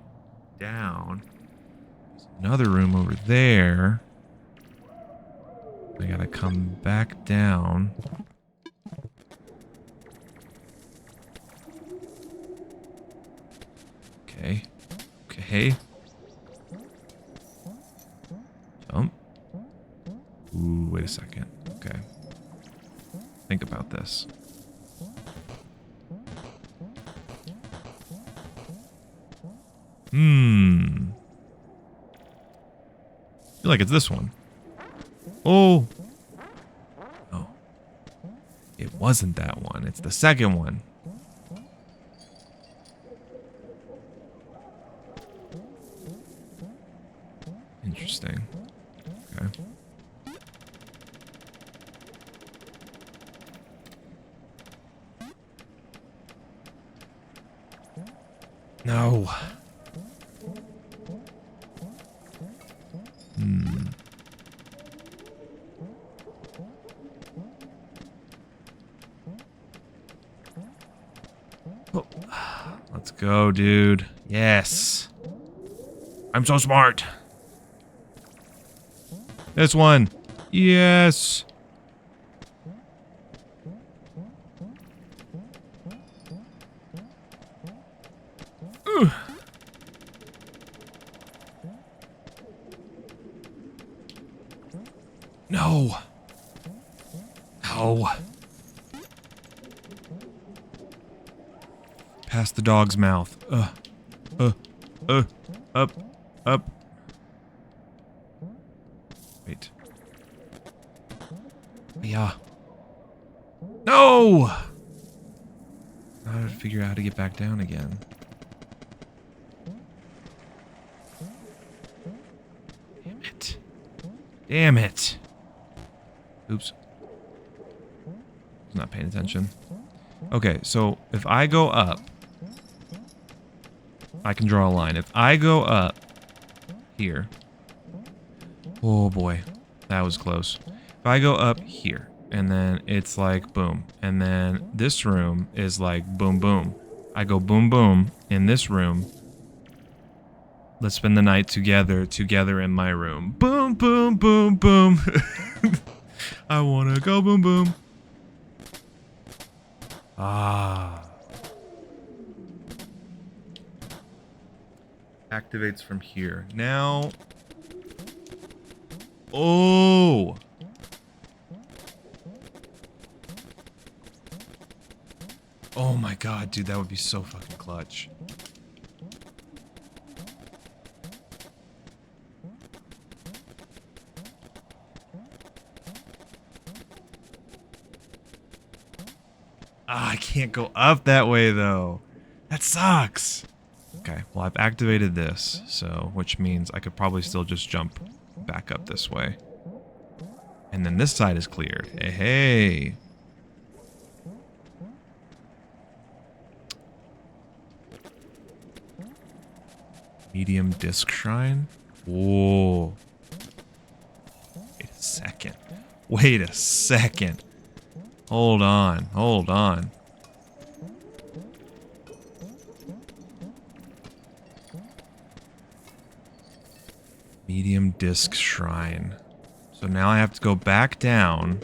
down. There's another room over there. I gotta come back down. Okay. Okay. Jump. Ooh, wait a second. Okay. Think about this. I feel like it's this one. Oh. Oh. It wasn't that one. It's the second one. Interesting. Okay. No. Oh. Let's go, dude. Yes. I'm so smart. This one. Yes. Ugh. No. No. Past the dog's mouth. Up. Up. Wait. Yeah. No! I gotta figure out how to get back down again. Damn it. Damn it. Oops. Not paying attention. Okay, so if I go up, I can draw a line. If I go up here. Oh boy. That was close. If I go up here, and then it's like boom. And then this room is like boom, boom. I go boom, boom in this room. Let's spend the night together in my room. Boom, boom, boom, boom. I wanna go boom, boom. Ah. Activates from here. Now. Oh. Oh my god, dude, that would be so fucking clutch. Ah, I can't go up that way though. That sucks. Okay, well I've activated this, so which means I could probably still just jump back up this way. And then this side is cleared. Hey, hey. Medium disc shrine. Whoa. Wait a second. Wait a second. Hold on. Hold on. Medium disc shrine. So now I have to go back down.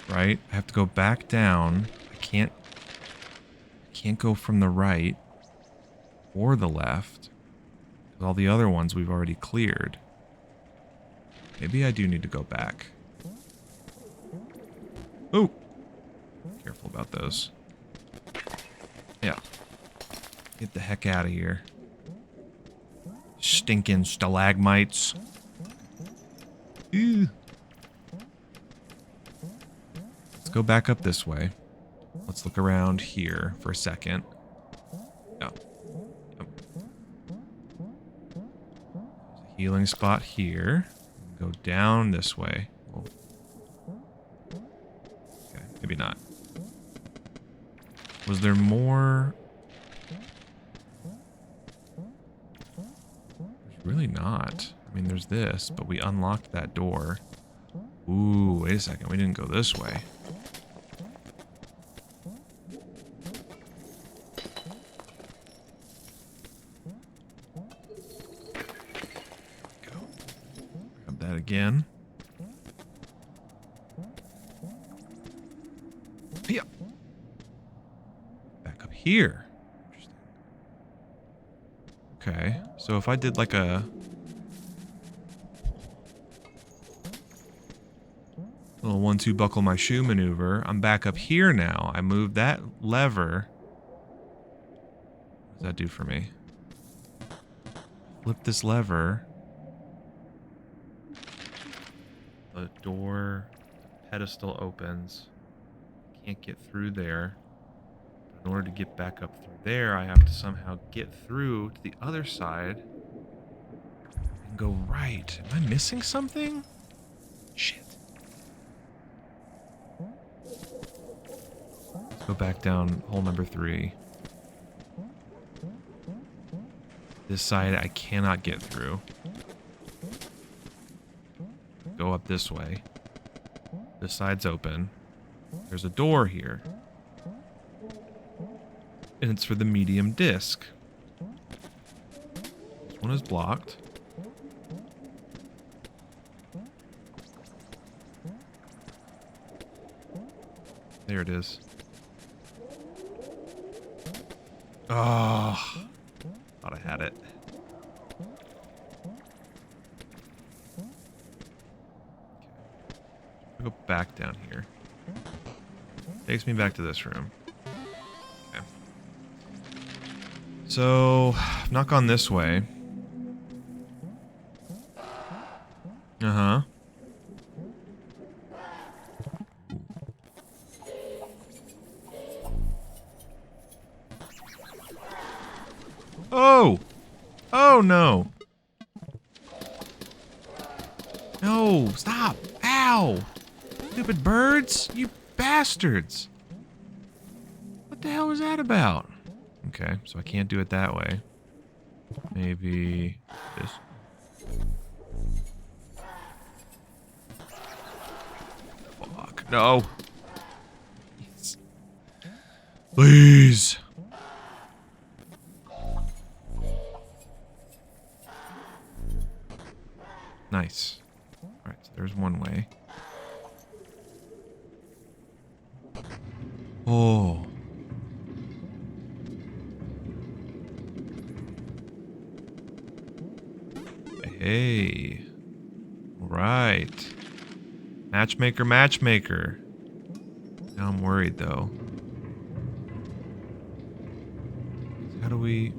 Right? I have to go back down. I can't go from the right or the left. All the other ones we've already cleared. Maybe I do need to go back. Oh! Careful about those. Yeah. Get the heck out of here. Stinking stalagmites. Ew. Let's go back up this way. Let's look around here for a second. Yeah. Yep. There's a healing spot here. Go down this way. Whoa. Okay, maybe not. Was there more? There's really not. I mean, there's this, but we unlocked that door. Ooh, wait a second. We didn't go this way. Go. Grab that again. Yep. Back up here. Interesting. So if I did like a little 1-2 buckle my shoe maneuver, I'm back up here now. I moved that lever. What does that do for me? Flip this lever. The door, the pedestal opens. Can't get through there. But in order to get back up through there, I have to somehow get through to the other side and go right. Am I missing something? Shit. Let's go back down hole number 3. This side I cannot get through. Go up this way. This side's open. There's a door here. And it's for the medium disc. This one is blocked. There it is. Oh, thought I had it. I'll go back down here. Takes me back to this room. Okay. So, knock on this way. Uh-huh. Oh! Oh, no. No, stop. Ow! Stupid birds, you bastards. What the hell was that about? Okay, so I can't do it that way. Maybe this. Fuck, no. Please. Nice. Alright, so there's one way. Oh. Hey. Alright. Matchmaker, matchmaker. Now I'm worried, though. How do we...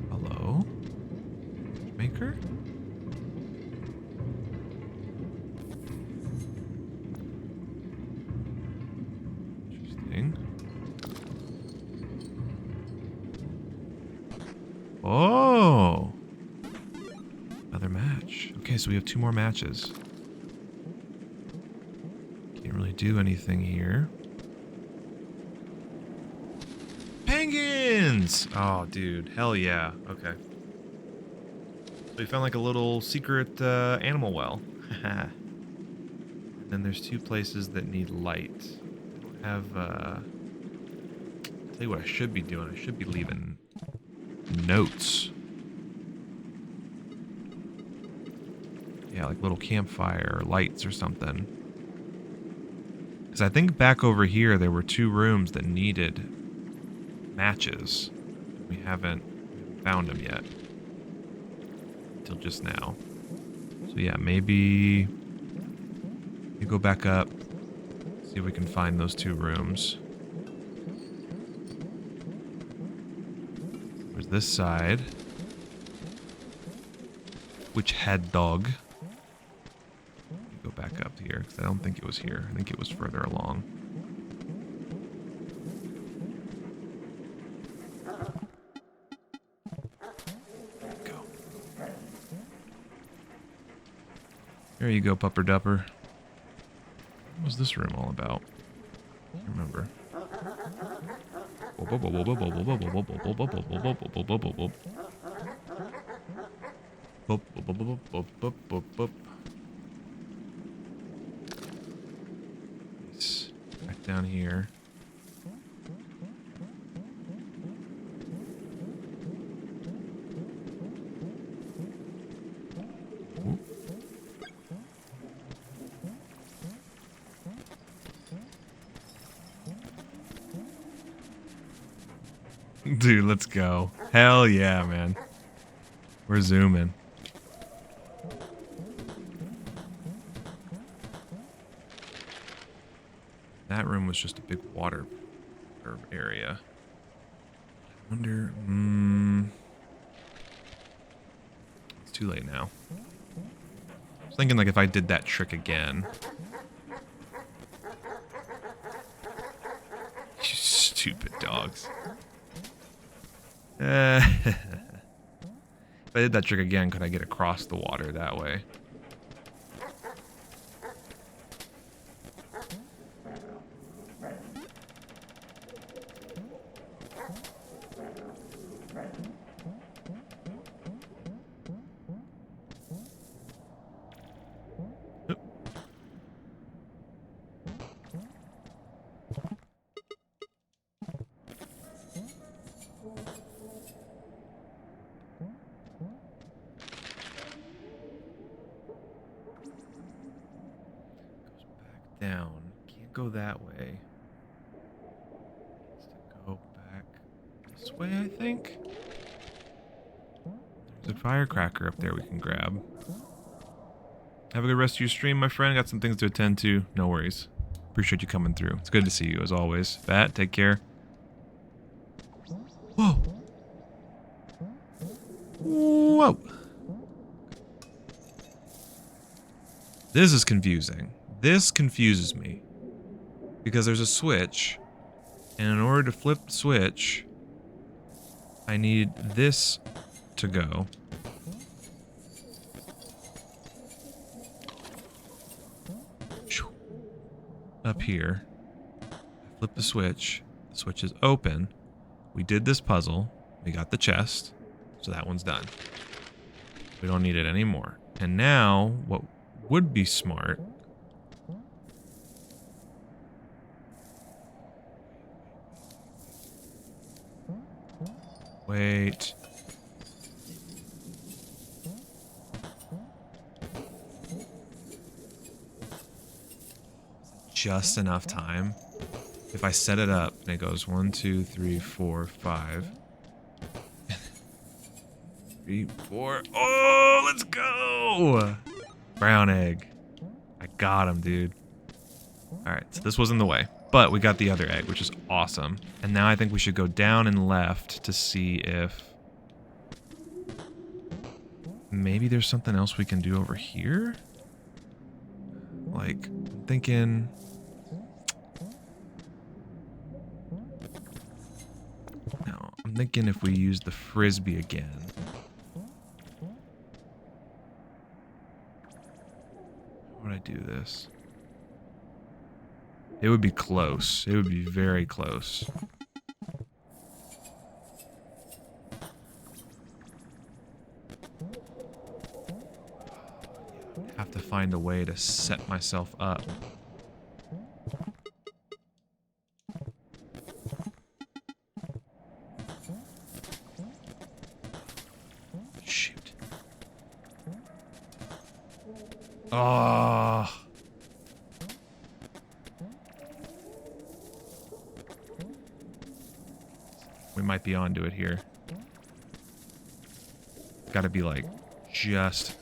Hello? Matchmaker? Interesting. Oh! Another match. Okay, so we have 2 more matches. Can't really do anything here. Penguins! Oh, dude. Hell yeah. Okay. So we found like a little secret animal well. And then there's 2 places that need light. I don't have, tell you what I should be doing. I should be leaving notes. Yeah, like little campfire or lights or something. Because I think back over here there were 2 rooms that needed matches. We haven't found them yet. Until just now. So yeah, maybe we go back up. See if we can find those 2 rooms. There's this side. Which had dog. Go back up here, because I don't think it was here. I think it was further along. Go. There you go, Pupper Dupper. What was this room all about? I can't remember. Back down here. Dude, let's go. Hell yeah, man. We're zooming. That room was just a big water area. I wonder... it's too late now. I was thinking like if I did that trick again. You stupid dogs. If I did that trick again, could I get across the water that way? Down. Can't go that way. Has to go back this way, I think. There's a firecracker up there we can grab. Have a good rest of your stream, my friend. Got some things to attend to. No worries. Appreciate you coming through. It's good to see you, as always. Bat, take care. Whoa. Whoa. This is confusing. This confuses me. Because there's a switch, and in order to flip the switch, I need this to go. Up here. I flip the switch is open. We did this puzzle. We got the chest, so that one's done. We don't need it anymore. And now, what would be smart... Wait. Just enough time. If I set it up and it goes 1, 2, 3, 4, 5. 3, 4. Oh, let's go! Brown egg. I got him, dude. Alright, so this was in the way. But we got the other egg, which is awesome. And now I think we should go down and left to see if... maybe there's something else we can do over here? Like, I'm thinking... no, I'm thinking if we use the frisbee again. How would I do this? It would be close. It would be very close. I have to find a way to set myself up. Shoot. Oh. We might be onto it here. Gotta be like, just...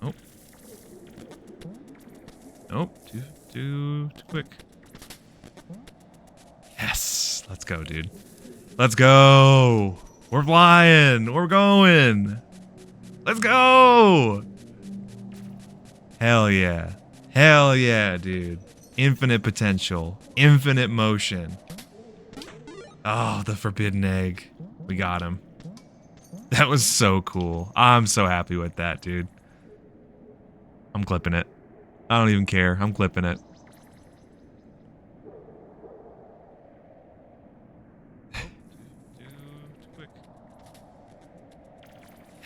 oh. Nope, too quick. Yes, let's go, dude. Let's go. We're flying. We're going. Let's go. Hell yeah. Hell yeah, dude. Infinite potential. Infinite motion. Oh, the forbidden egg. We got him. That was so cool. I'm so happy with that, dude. I'm clipping it. I don't even care. I'm clipping it.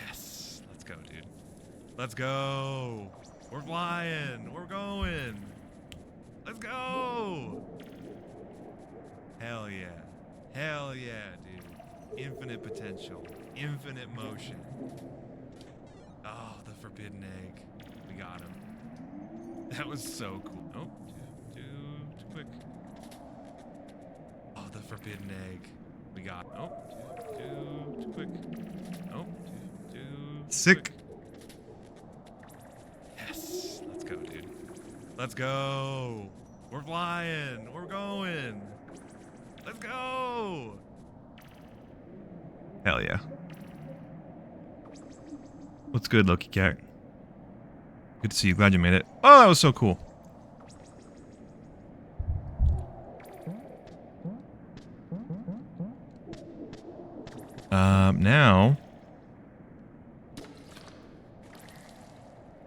Yes. Let's go, dude. Let's go. We're flying. We're going. Let's go. Hell yeah. Hell yeah, dude. Infinite potential. Infinite motion. Oh, the forbidden egg. We got him. That was so cool. Oh, too quick. Oh, the forbidden egg. We got. Oh, too quick. Oh, too sick. Quick. Yes, let's go, dude. Let's go. We're flying. We're going. Let's go. Hell yeah. What's good, Loki Cat? Good to see you. Glad you made it. Oh, that was so cool. Now.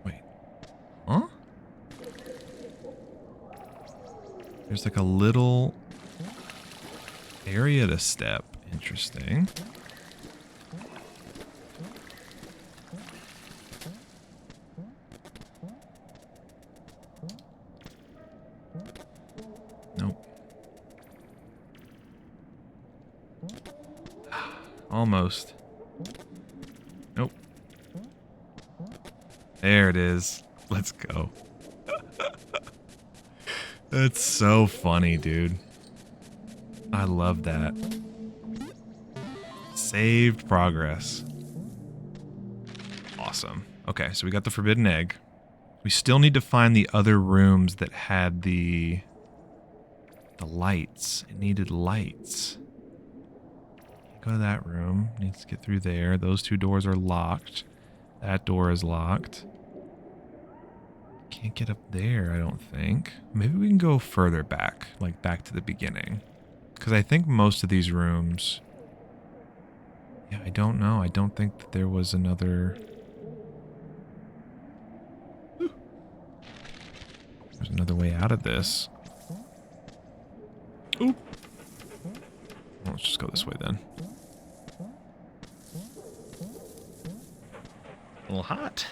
Wait. Huh? There's like a little area to step. Interesting. Nope. Almost. Nope. There it is. Let's go. That's so funny, dude. I love that. Saved progress. Awesome. Okay, so we got the forbidden egg. We still need to find the other rooms that had the lights. It needed lights. Go to that room. Needs to get through there. Those two doors are locked. That door is locked. Can't get up there, I don't think. Maybe we can go further back, like back to the beginning. Because I think most of these rooms... Yeah, I don't know. I don't think that there was another... There's another way out of this. Ooh. Well, let's just go this way then. A little hot.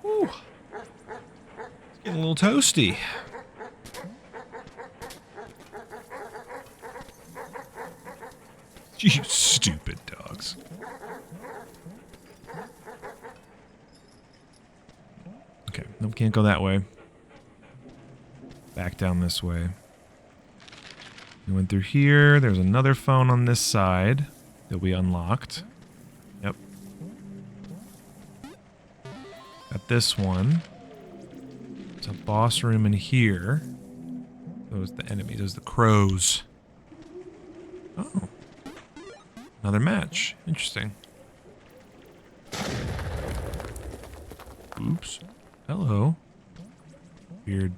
Ooh. It's getting a little toasty. You stupid dogs. Okay, nope, can't go that way. Back down this way. We went through here. There's another phone on this side that we unlocked. Yep. Got this one. There's a boss room in here. Those are the enemies. Those are the crows. Oh. Another match. Interesting. Oops. Hello. Weird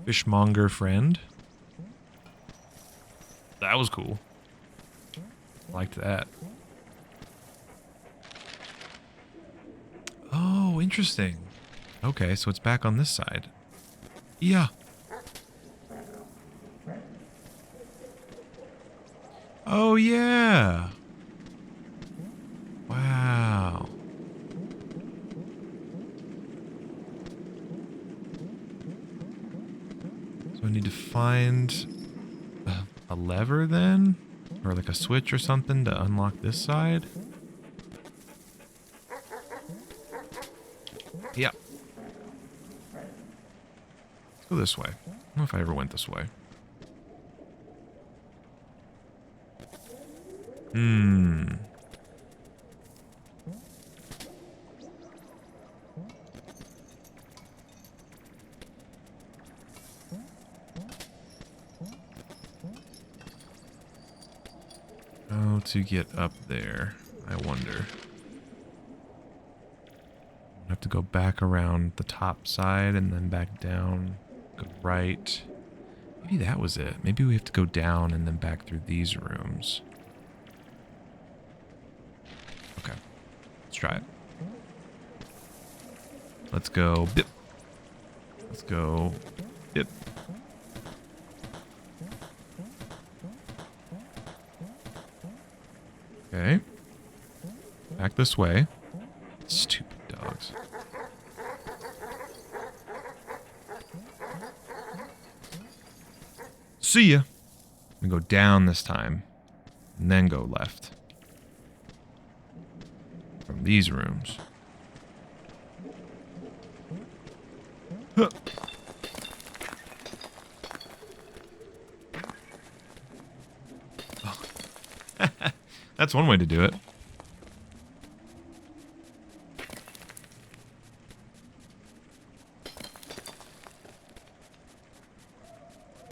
fishmonger friend. That was cool. Liked that. Oh, interesting. Okay, so it's back on this side. Yeah. Oh, yeah. Wow. So I need to find a lever then? Or like a switch or something to unlock this side? Yeah. Let's go this way. I don't know if I ever went this way. How to get up there, I wonder. I have to go back around the top side and then back down, go right. Maybe that was it. Maybe we have to go down and then back through these rooms. Okay, let's try it. Let's go bip. Let's go bip. Okay. Back this way. Stupid dogs. See ya. We go down this time, and then go left. From these rooms. Huh. Oh. That's one way to do it.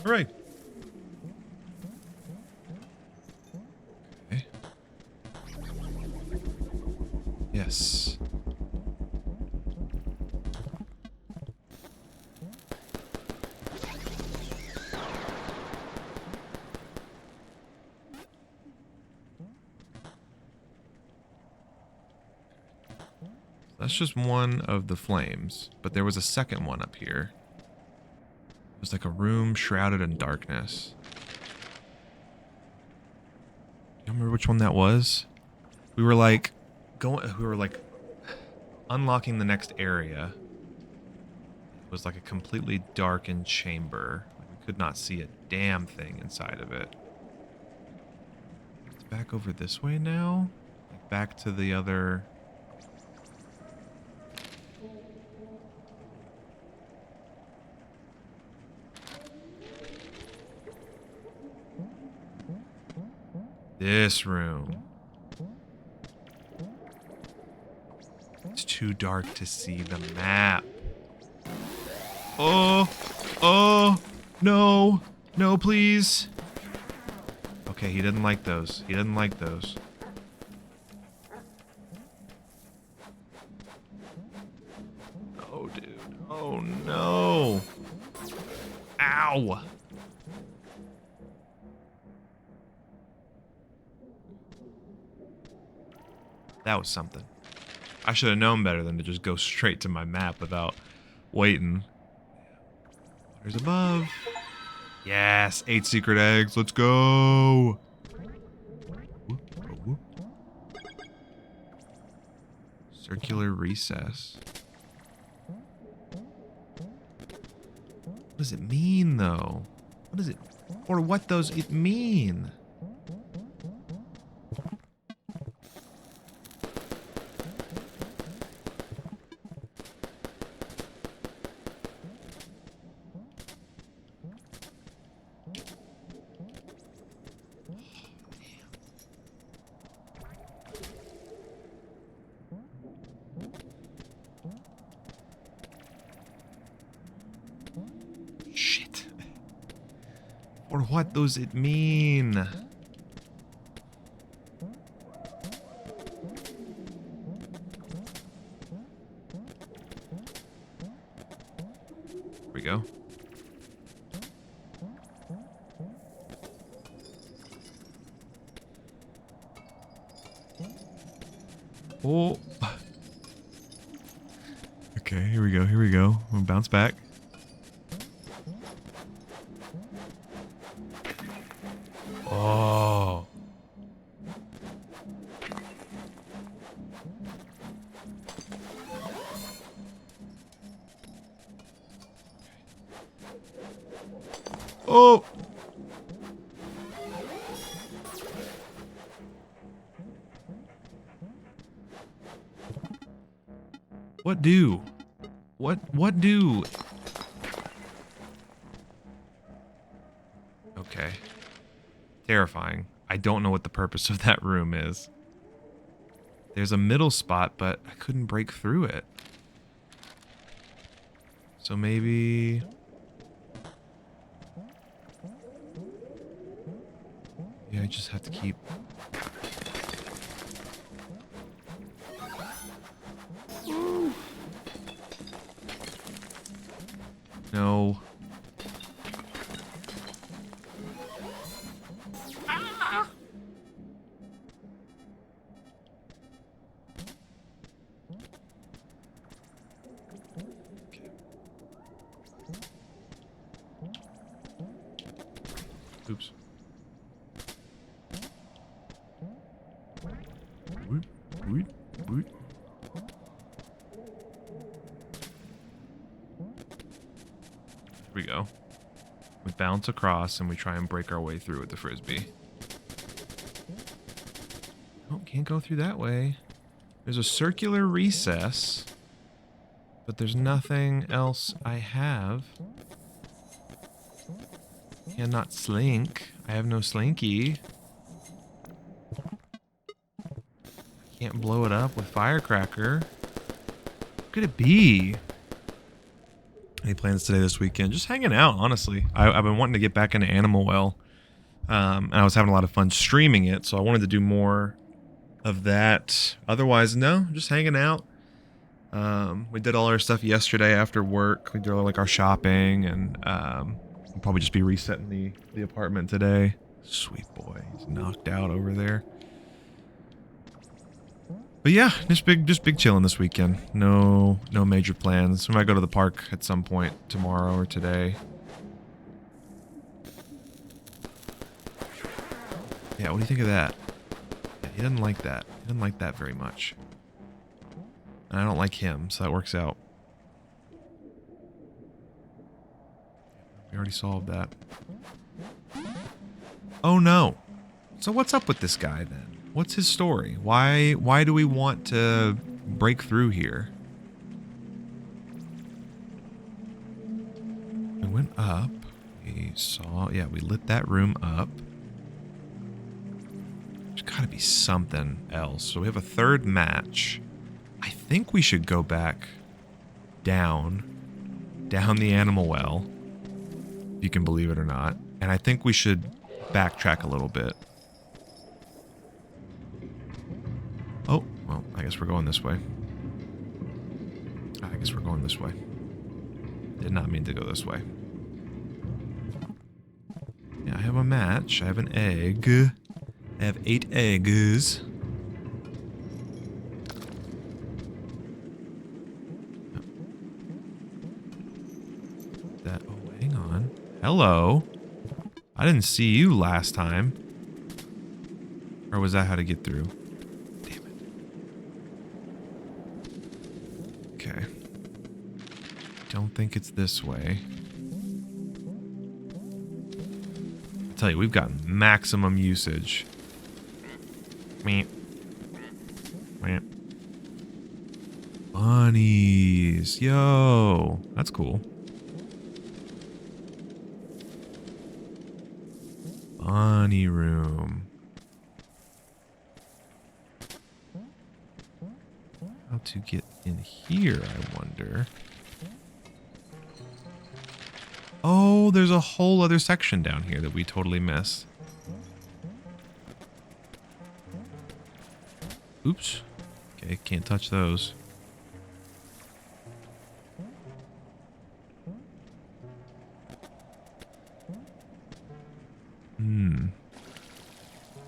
All right. Okay. Yes. That's just one of the flames, but there was a second one up here. It was like a room shrouded in darkness. You remember which one that was? We were like unlocking the next area. It was like a completely darkened chamber. Like we could not see a damn thing inside of it. It's back over this way now? Like back to the other... This room. It's too dark to see the map. Oh, oh, no, no, please. Okay, he didn't like those. He didn't like those. Oh, dude. Oh, no. Ow. That was something. I should have known better than to just go straight to my map without waiting. Water's above. Yes, 8 secret eggs. Let's go. Circular recess. What does it mean, though? What does it... Or what does it mean? Shit. Or what does it mean? Here we go. Oh. Okay, here we go, here we go. We'll bounce back. Oh. Oh. What do? What do? Okay. Terrifying. I don't know what the purpose of that room is. There's a middle spot, but I couldn't break through it. So maybe... Yeah, I just have to keep... No. Ah! Okay. Oops. Woot, woot, woot. Here we go. We bounce across and we try and break our way through with the frisbee. Oh, can't go through that way. There's a circular recess, but there's nothing else I have. Cannot slink. I have no slinky. Can't blow it up with firecracker. What could it be? Any plans today this weekend? Just hanging out, honestly. I've been wanting to get back into Animal Well. And I was having a lot of fun streaming it, so I wanted to do more of that. Otherwise, no, just hanging out. We did all our stuff yesterday after work. We did all, like, our shopping, and we'll probably just be resetting the apartment today. Sweet boy, he's knocked out over there. But yeah, just big chilling this weekend. No major plans. We might go to the park at some point tomorrow or today. Yeah, what do you think of that? Yeah, he doesn't like that. He doesn't like that very much. And I don't like him, so that works out. We already solved that. Oh no. So what's up with this guy then? What's his story? Why do we want to break through here? We went up. We saw, yeah, we lit that room up. There's gotta be something else. So we have a third match. I think we should go back down the animal well, if you can believe it or not. And I think we should backtrack a little bit. Oh, well, I guess we're going this way. Did not mean to go this way. Yeah, I have a match. I have an egg. I have 8 eggs. Oh, hang on. Hello. I didn't see you last time. Or was that how to get through? Okay. Don't think it's this way. I tell you, we've got maximum usage. Meep. Meep. Bunnies. Yo. That's cool. Bunny room. How to get in here, I wonder. Oh, there's a whole other section down here that we totally missed. Oops. Okay, can't touch those.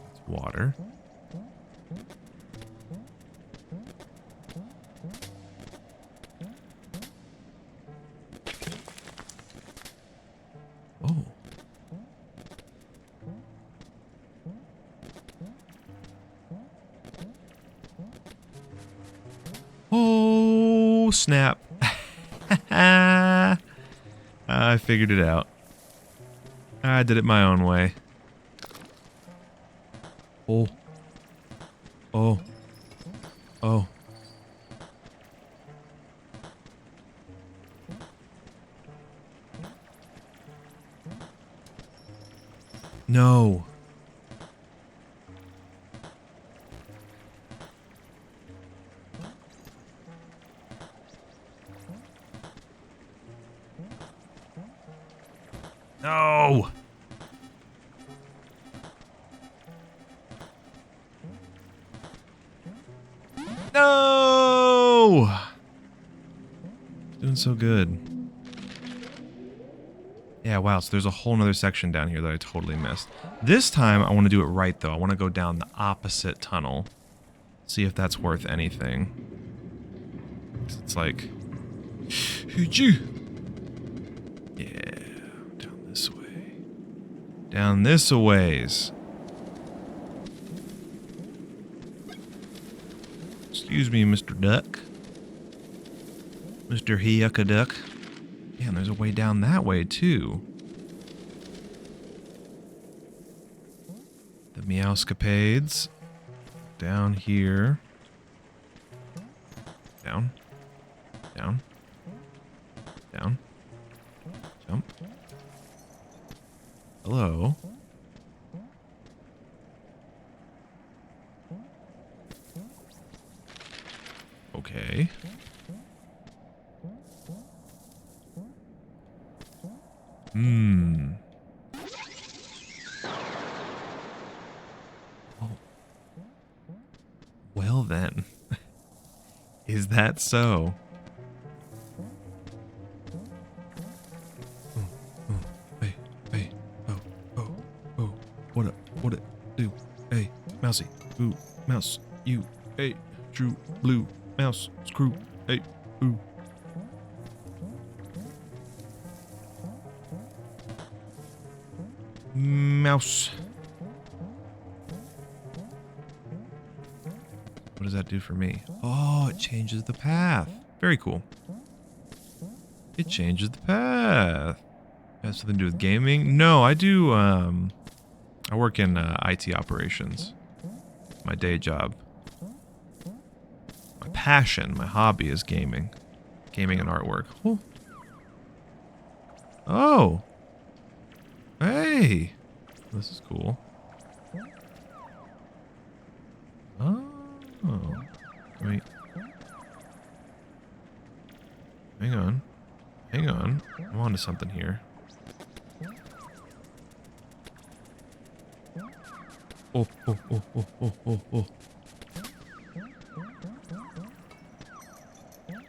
It's water. Oh. Oh, snap. I figured it out. I did it my own way. Oh. Oh. Oh. No. No. No. Doing so good. Yeah, wow, so there's a whole nother section down here that I totally missed. This time, I want to do it right, though. I want to go down the opposite tunnel. See if that's worth anything. It's like... Yeah, down this way. Down this a ways. Excuse me, Mr. Duck. Mr. Yucca Duck. Yeah, and there's a way down that way, too. the meowscapades. Down here. Down. Down. Down. Jump. Hello. Okay. Oh. Well then. Is that so? Hey, hey, oh. What it do? Hey, mousy, ooh, mouse, you, hey, true, blue, mouse, screw, hey, ooh. Mouse. What does that do for me? Oh, it changes the path. Very cool. It changes the path. Has something to do with gaming? No, I do, I work in IT operations. My day job. My passion, my hobby is gaming. Gaming and artwork. Oh. Oh. Hey. This is cool. Oh. Wait. Hang on. Hang on. I'm onto something here. Oh.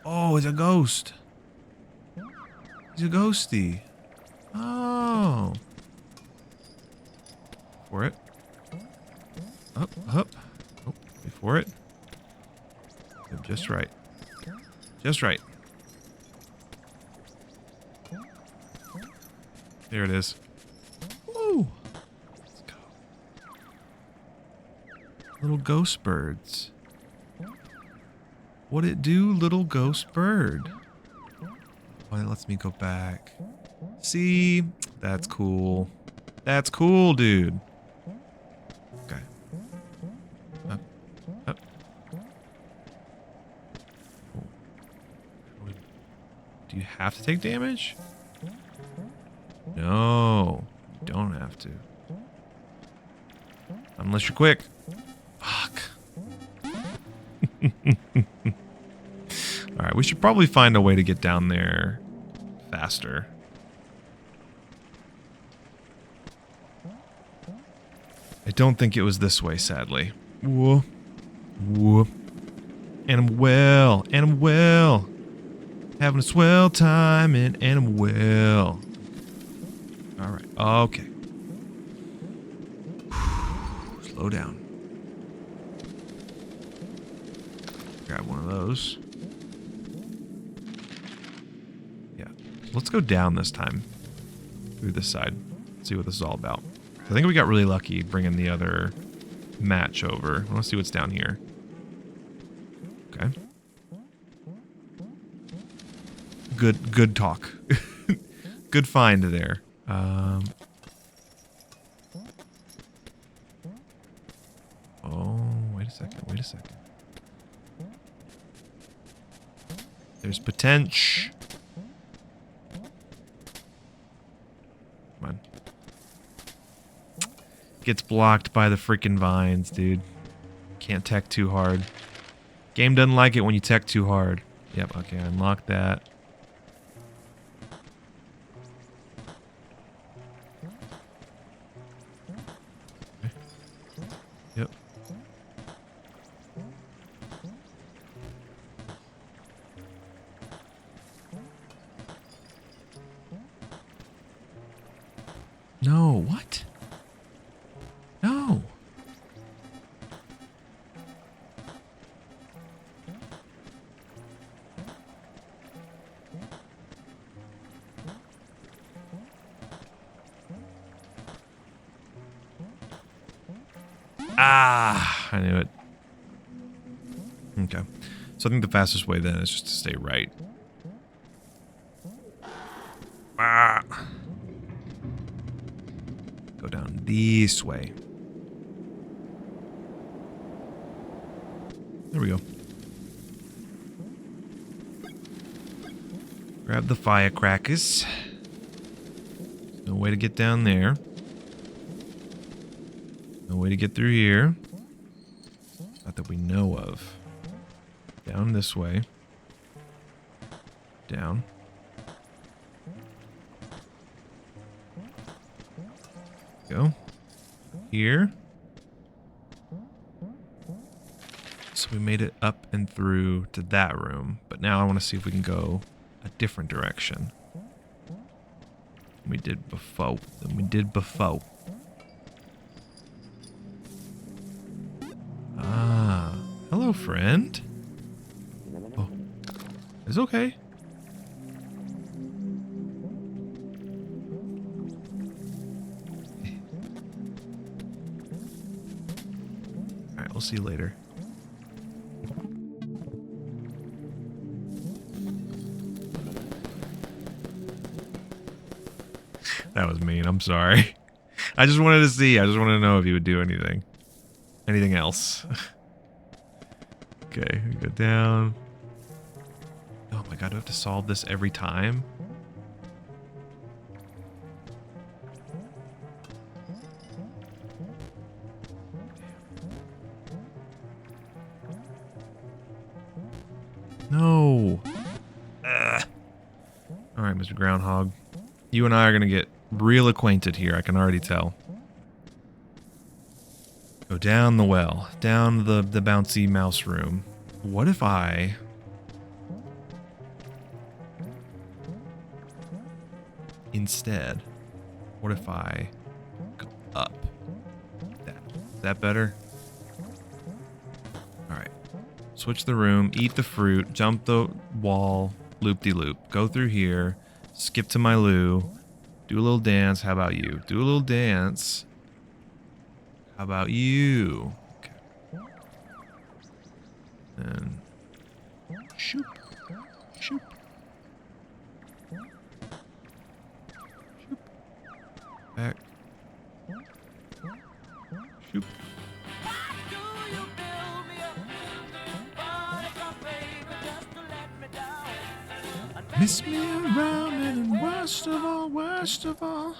Oh, it's a ghost. He's a ghosty. Oh. For it. Up. Oh, wait for it. Yep, just right. Just right. There it is. Woo! Let's go. Little ghost birds. What'd it do, little ghost bird? Oh, it lets me go back. See? That's cool. That's cool, dude. Okay. Up. Up. Oh. Do you have to take damage? No. You don't have to. Unless you're quick. Fuck. Alright, we should probably find a way to get down there faster. I don't think it was this way, sadly. Whoa. Whoa. And I'm well. Having a swell time and I'm well. Alright, okay. Slow down. Grab one of those. Yeah. So let's go down this time. Through this side. See what this is all about. I think we got really lucky bringing the other match over. I want to see what's down here. Okay. Good talk. Good find there. Oh, wait a second. There's potential. Come on. Gets blocked by the freaking vines, dude. Can't tech too hard. Game doesn't like it when you tech too hard. Yep, okay, unlock that. Okay. Yep. No, what? No. Ah, I knew it. Okay. So I think the fastest way then is just to stay right. Ah. Go down this way. There we go. Grab the firecrackers. No way to get down there. No way to get through here. Not that we know of. Down this way. Down. Go. Here. So we made it up and through to that room. But now I want to see if we can go a different direction. We did before. Ah. Hello, friend. Oh. It's okay. Alright, we'll see you later. That was mean. I'm sorry. I just wanted to see. I just wanted to know if you would do anything. Anything else. Okay, we go down. Oh my god, do I have to solve this every time? No. Alright, Mr. Groundhog. You and I are going to get real acquainted here, I can already tell. Go down the well. Down the bouncy mouse room. What if I... Instead, what if I go up? Is that better? Alright. Switch the room, eat the fruit, jump the wall, loop-de-loop. Go through here, skip to my loo, do a little dance. How about you? Do a little dance. How about you? Okay. And shoop. Shoop. Shoop. Back. Shoop. Miss me around and then worst of all.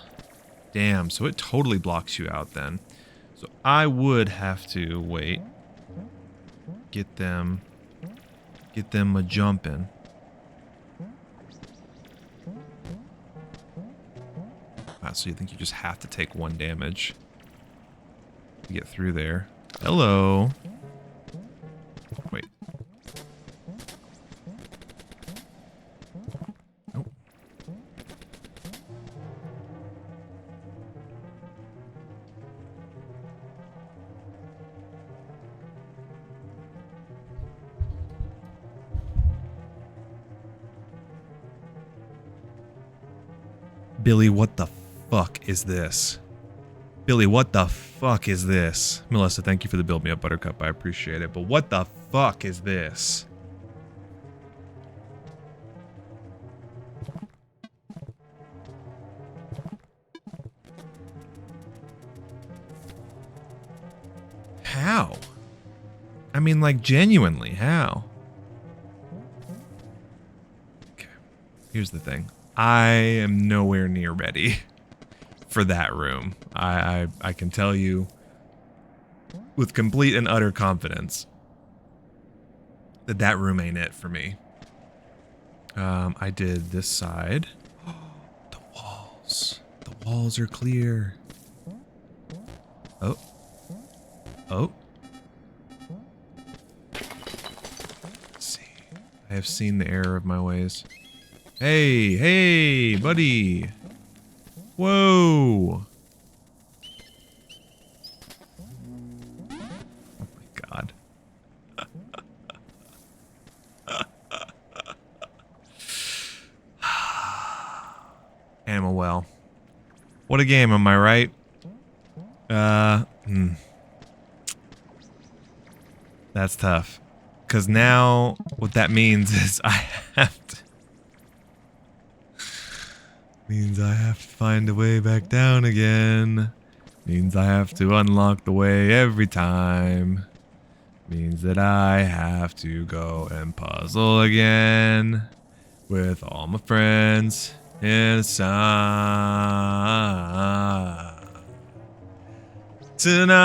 Damn, so it totally blocks you out then. So I would have to wait. Get them a jumping. Wow, so you think you just have to take 1 damage to get through there. Hello. Wait. Nope. Billy, what the fuck is this? Billy, what the fuck is this? Melissa, thank you for the build me up, Buttercup. I appreciate it. But what the fuck is this? How? I mean, like, genuinely, how? Okay. Here's the thing. I am nowhere near ready for that room. I can tell you with complete and utter confidence that that room ain't it for me. I did this side. The walls. The walls are clear. Oh. Oh. Let's see. I have seen the error of my ways. Hey, hey, buddy. Whoa. Oh my god. Animal well. What a game, am I right? That's tough. Because now, what that means is I have to... Means I have to find a way back down again. Means I have to unlock the way every time. Means that I have to go and puzzle again with all my friends inside. Tonight,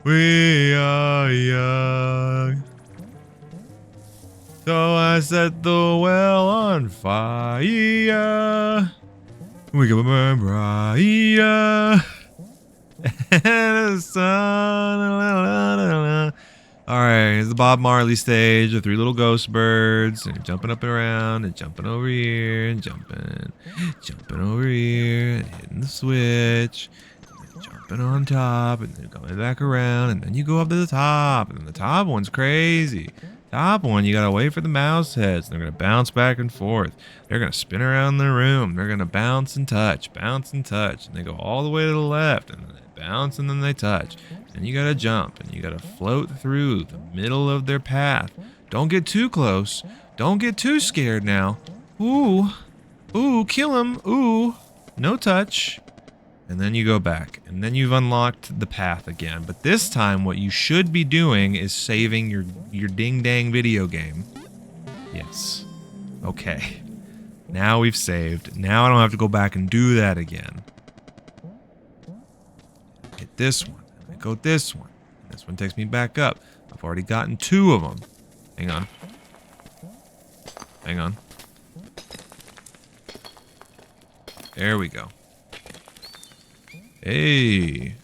we are young. So I set the well on fire. We can burn brighter. And the sun. Alright, here's the Bob Marley stage. The three little ghost birds. And jumping up and around and jumping over here and jumping over here and hitting the switch. And then jumping on top and then going back around. And then you go up to the top. And then the top one's crazy. Top one, you gotta wait for the mouse heads. They're gonna bounce back and forth. They're gonna spin around the room. They're gonna bounce and touch. And they go all the way to the left. And then they bounce and then they touch. And you gotta jump and you gotta float through the middle of their path. Don't get too close. Don't get too scared now. Ooh. Ooh, kill him. Ooh. No touch. And then you go back. And then you've unlocked the path again. But this time what you should be doing is saving your ding-dang video game. Yes. Okay. Now we've saved. Now I don't have to go back and do that again. Hit this one. And I go this one. This one takes me back up. I've already gotten 2 of them. Hang on. Hang on. There we go. Hey.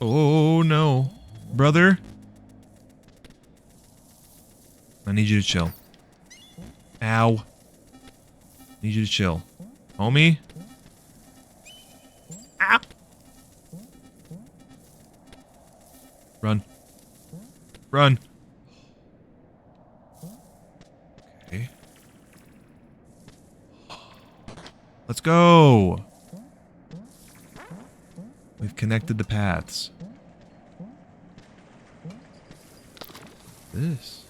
Oh no. Brother. I need you to chill. Ow. Need you to chill. Homie. Ow. Run. Run. Okay. Let's go. We've connected the paths. This.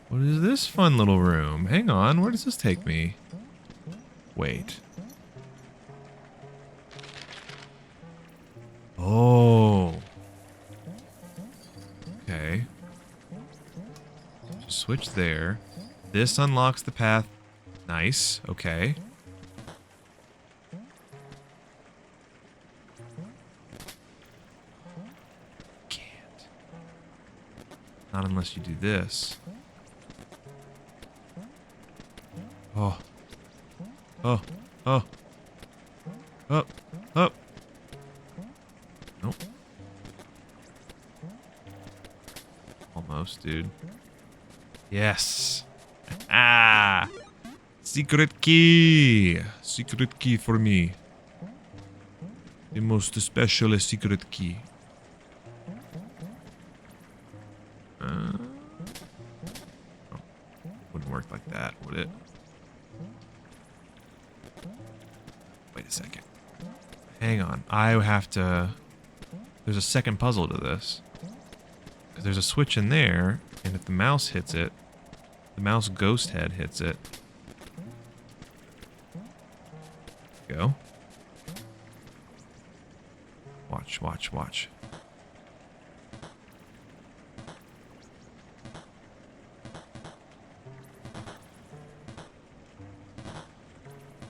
What is this fun little room? Hang on, where does this take me? Wait. Oh. Okay. Just switch there. This unlocks the path. Nice. Okay. Can't. Not unless you do this. Oh. Oh. Oh. Up. Up. Nope. Almost, dude. Yes. Ah. Secret key. Secret key for me. The most special secret key. Oh. Wouldn't work like that, would it? Wait a second. Hang on. I have to... There's a second puzzle to this. Because there's a switch in there, and if the mouse hits it, the mouse ghost head hits it. Go. Watch, watch, watch.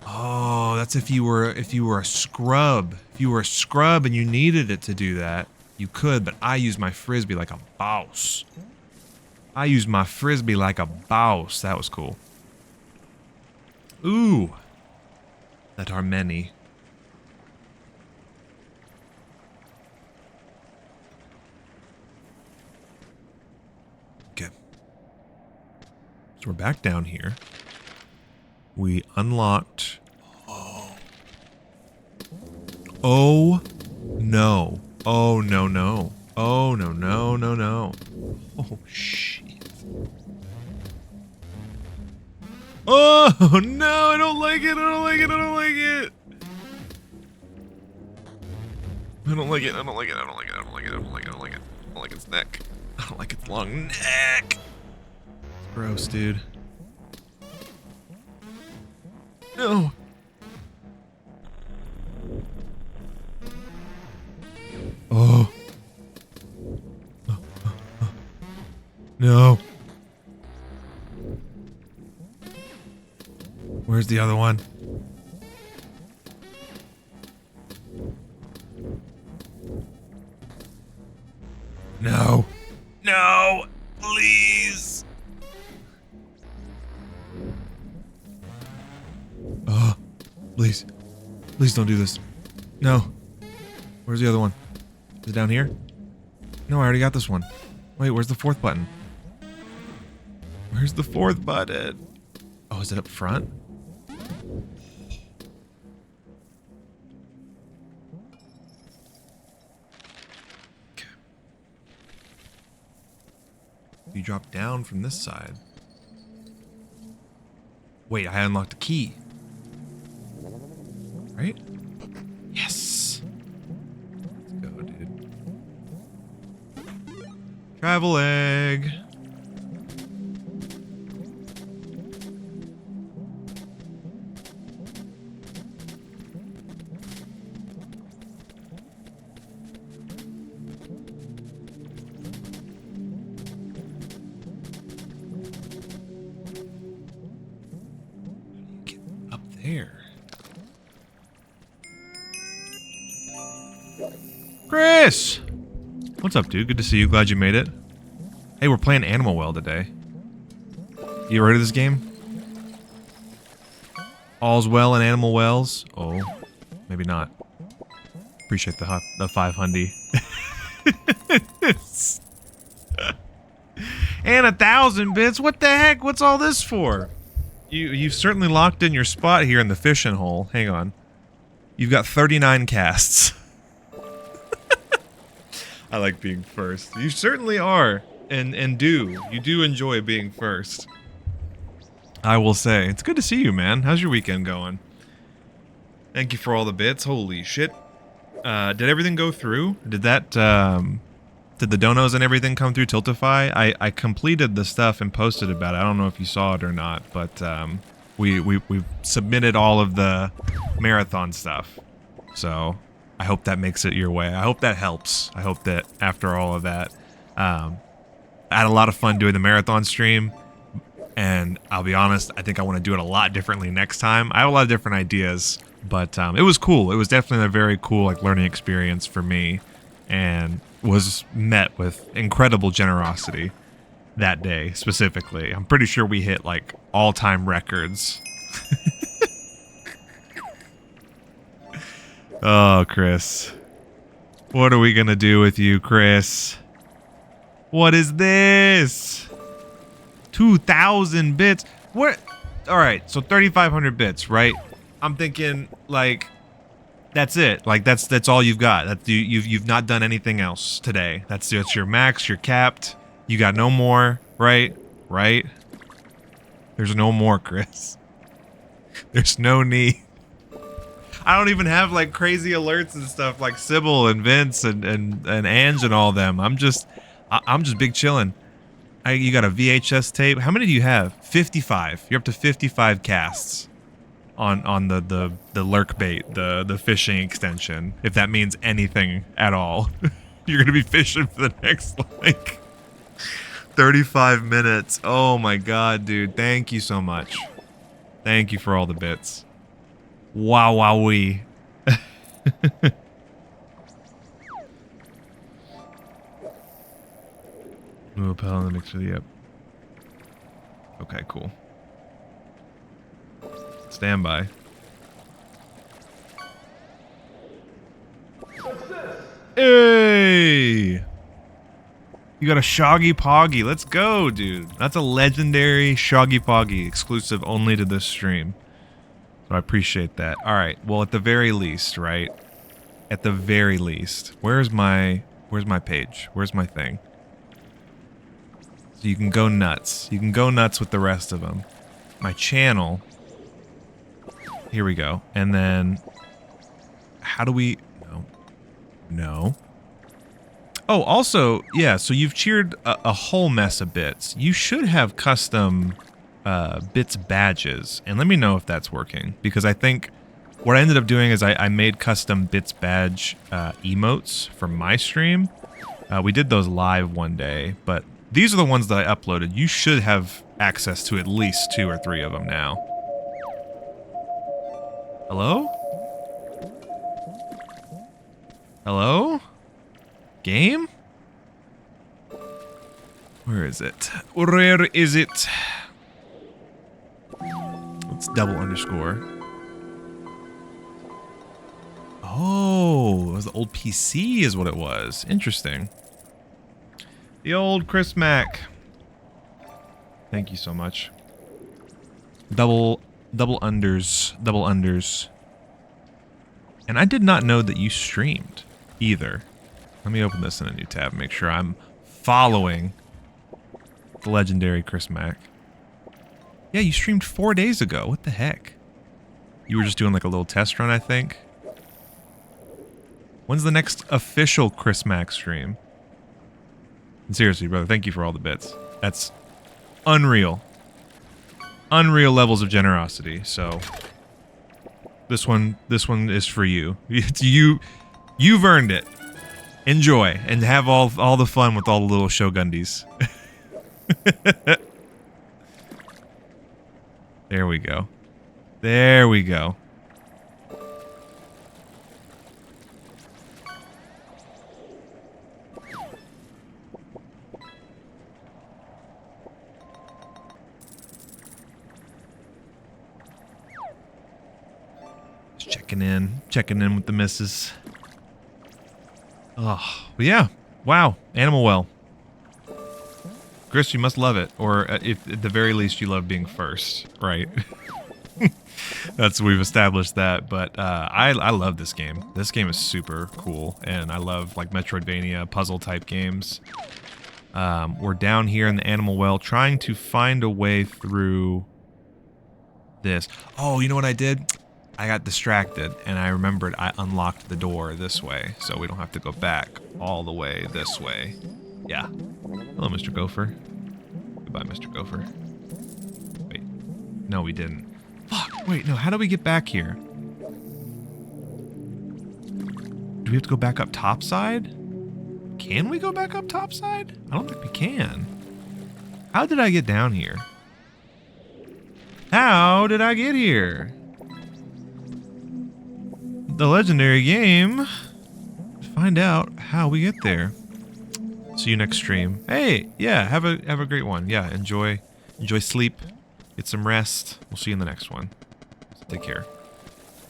Oh, that's if you were a scrub. If you were a scrub and you needed it to do that, you could, but I use my frisbee like a boss. I used my frisbee like a boss. That was cool. Ooh. That are many. Okay. So we're back down here. We unlocked... Oh, no. Oh, no, no. Oh, no, no, no, no. Oh, shit. Oh, no, I don't like it. I don't like it. I don't like it. I don't like it. I don't like it. I don't like it. I don't like it. I don't like it. I don't like it. I don't like its neck. I don't like its long neck. It's gross, dude. No. No. Where's the other one? No. No. Please. Oh, please. Please don't do this. No. Where's the other one? Is it down here? No, I already got this one. Wait, where's the fourth button? Where's the fourth button? Oh, is it up front? Okay. You drop down from this side. Wait, I unlocked a key. Right? Yes! Let's go, dude. Travel egg. Get up there. Chris! What's up, dude? Good to see you. Glad you made it. Hey, we're playing Animal Well today. You heard of this game? All's well in Animal Wells? Oh, maybe not. Appreciate the 500. And 1,000 bits? What the heck? What's all this for? You've certainly locked in your spot here in the fishing hole. Hang on. You've got 39 casts. I like being first. You certainly are, and you do enjoy being first. I will say. It's good to see you, man. How's your weekend going? Thank you for all the bits. Holy shit. Did everything go through? Did that, did the donos and everything come through Tiltify? I completed the stuff and posted about it. I don't know if you saw it or not, but, we submitted all of the marathon stuff. So, I hope that makes it your way. I hope that helps. I hope that after all of that, I had a lot of fun doing the marathon stream, and I'll be honest, I think I want to do it a lot differently next time. I have a lot of different ideas, but it was cool. It was definitely a very cool learning experience for me, and was met with incredible generosity that day specifically. I'm pretty sure we hit all-time records. Oh, Chris. What are we gonna do with you, Chris? What is this? 2,000 bits? What? Alright, so 3,500 bits, right? I'm thinking, that's it. That's all you've got. You've not done anything else today. That's your max, you're capped. You got no more, right? Right? There's no more, Chris. There's no need. I don't even have crazy alerts and stuff like Sybil and Vince and Ange and all them. I'm just big chillin'. You got a VHS tape. How many do you have? 55. You're up to 55 casts on the lurk bait, the fishing extension. If that means anything at all, you're gonna be fishing for the next 35 minutes. Oh my god, dude! Thank you so much. Thank you for all the bits. Wow, wowee. Move a in the mix for the up. Okay, cool. Stand by. Hey! You got a Shoggy Poggy. Let's go, dude. That's a legendary Shoggy Poggy, exclusive only to this stream. So I appreciate that. Alright, well at the very least, right? At the very least. Where's my page? Where's my thing? So you can go nuts. You can go nuts with the rest of them. My channel. Here we go. And then... How do we... No. Oh, also, yeah, so you've cheered a whole mess of bits. You should have custom... bits badges, and let me know if that's working, because I think what I ended up doing is I made custom bits badge emotes for my stream. We did those live one day, but These are the ones that I uploaded. You should have access to at least 2 or 3 of them now. Hello? Hello? Game? Where is it? Where is it? Let's double underscore. Oh, it was the old PC is what it was. Interesting. The old Chris Mac. Thank you so much. Double unders. And I did not know that you streamed either. Let me open this in a new tab, make sure I'm following the legendary Chris Mac. Yeah, you streamed 4 days ago. What the heck? You were just doing like a little test run, I think. When's the next official Chris Mac stream? And seriously, brother, thank you for all the bits. That's unreal. Unreal levels of generosity. So this one is for you. You've earned it. Enjoy and have all the fun with all the little Shogundies. There we go. There we go. Just checking in with the missus. Oh, but yeah. Wow. Animal well. Chris, you must love it. Or if at the very least you love being first, right? We've established that. But I love this game. This game is super cool. And I love like Metroidvania, puzzle type games. We're down here in the animal well trying to find a way through this. Oh, you know what I did? I got distracted and I remembered I unlocked the door this way. So we don't have to go back all the way this way. Yeah. Hello, Mr. Gopher. Goodbye, Mr. Gopher. Wait. No, we didn't. Fuck. Wait, no. How do we get back here? Do we have to go back up topside? Can we go back up topside? I don't think we can. How did I get down here? How did I get here? The legendary game. Find out how we get there. See you next stream. Hey, yeah, have a great one. Yeah, enjoy sleep, get some rest. We'll see you in the next one. Take care.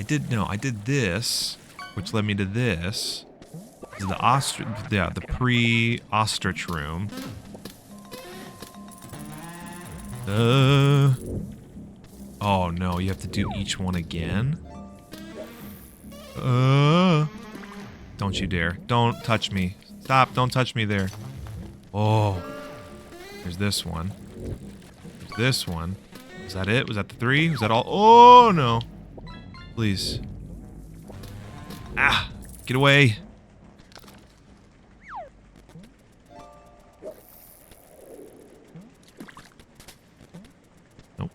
I did this, which led me to this. This is the pre-ostrich room. Oh no, you have to do each one again. Don't you dare. Don't touch me. Stop, don't touch me there. Oh. There's this one. There's this one. Was that it? Was that the 3? Was that all? Oh, no. Please. Ah! Get away. Nope.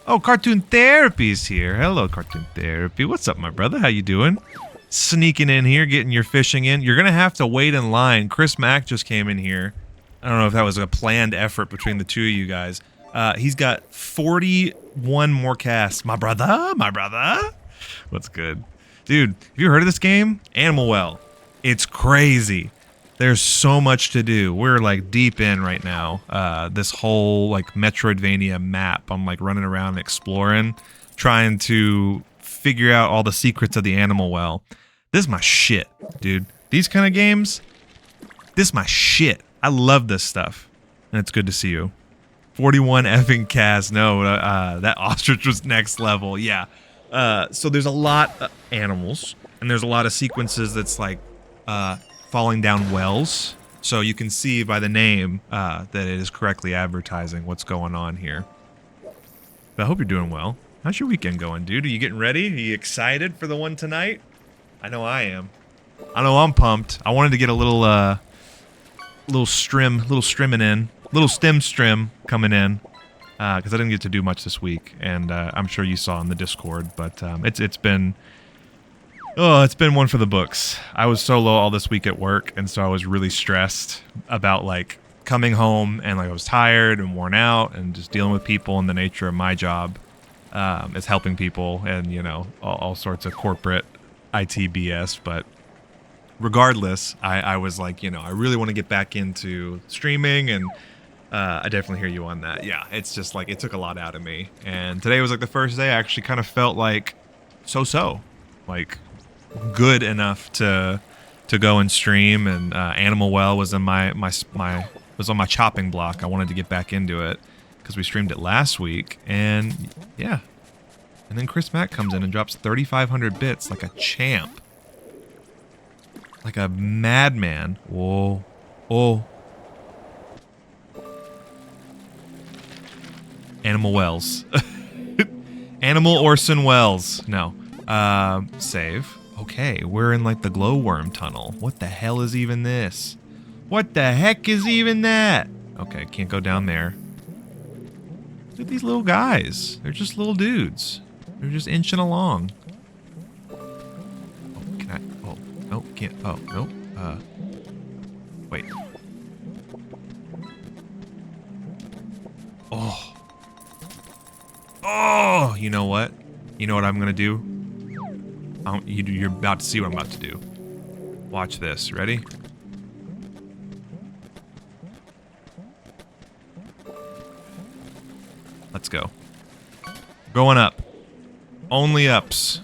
Oh, Cartoon Therapy's here. Hello, Cartoon Therapy. What's up, my brother? How you doing? Sneaking in here, getting your fishing in. You're gonna have to wait in line. Chris Mack just came in here. I don't know if that was a planned effort between the two of you guys. He's got 41 more casts. My brother? What's good? Dude, have you heard of this game? Animal Well. It's crazy. There's so much to do. We're like deep in right now. This whole like Metroidvania map. I'm like running around exploring, trying to figure out all the secrets of the animal well. This is my shit, dude. These kind of games, this is my shit. I love this stuff. And it's good to see you. 41 effing casts. No, that ostrich was next level. Yeah. So there's a lot of animals, and there's a lot of sequences that's like falling down wells. So you can see by the name that it is correctly advertising what's going on here. But I hope you're doing well. How's your weekend going, dude? Are you getting ready? Are you excited for the one tonight? I know I am. I know I'm pumped. I wanted to get a little stem strim coming in, because I didn't get to do much this week, and I'm sure you saw in the Discord. But it's been Oh, it's been one for the books. I was solo all this week at work, and so I was really stressed about like coming home and like I was tired and worn out and just dealing with people, and the nature of my job is helping people and, you know, all sorts of corporate IT BS. But regardless, I was like, you know, I really want to get back into streaming, and I definitely hear you on that. Yeah, it's just like it took a lot out of me. And today was like the first day I actually kind of felt like so like good enough to go and stream. And Animal Well was in my was on my chopping block. I wanted to get back into it because we streamed it last week, and yeah. And then Chris Mack comes in and drops 3,500 bits like a champ. Like a madman. Whoa. Oh. Animal Wells. Animal Orson Welles. No. Save. Okay, we're in like the glowworm tunnel. What the hell is even this? What the heck is even that? Okay, can't go down there. Look at these little guys. They're just little dudes. They're just inching along. Oh, can I? Oh, no, can't. Oh, no. Wait. Oh. Oh, you know what? You know what I'm gonna do? You're about to see what I'm about to do. Watch this. Ready? Let's go. Going up. Only ups.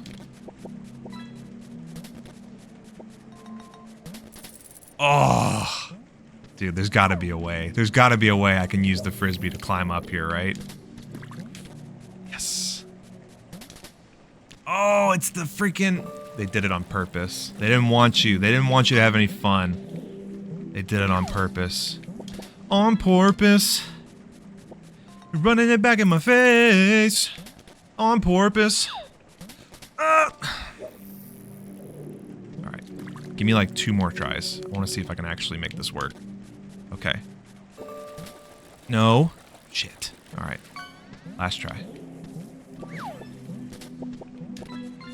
Oh. Dude, there's gotta be a way. There's gotta be a way I can use the frisbee to climb up here, right? Yes. Oh, it's the freaking... They did it on purpose. They didn't want you. They didn't want you to have any fun. They did it on purpose. On purpose. You're running it back in my face. On purpose. Alright. Give me like 2 more tries. I want to see if I can actually make this work. Okay. No. Shit. Alright. Last try.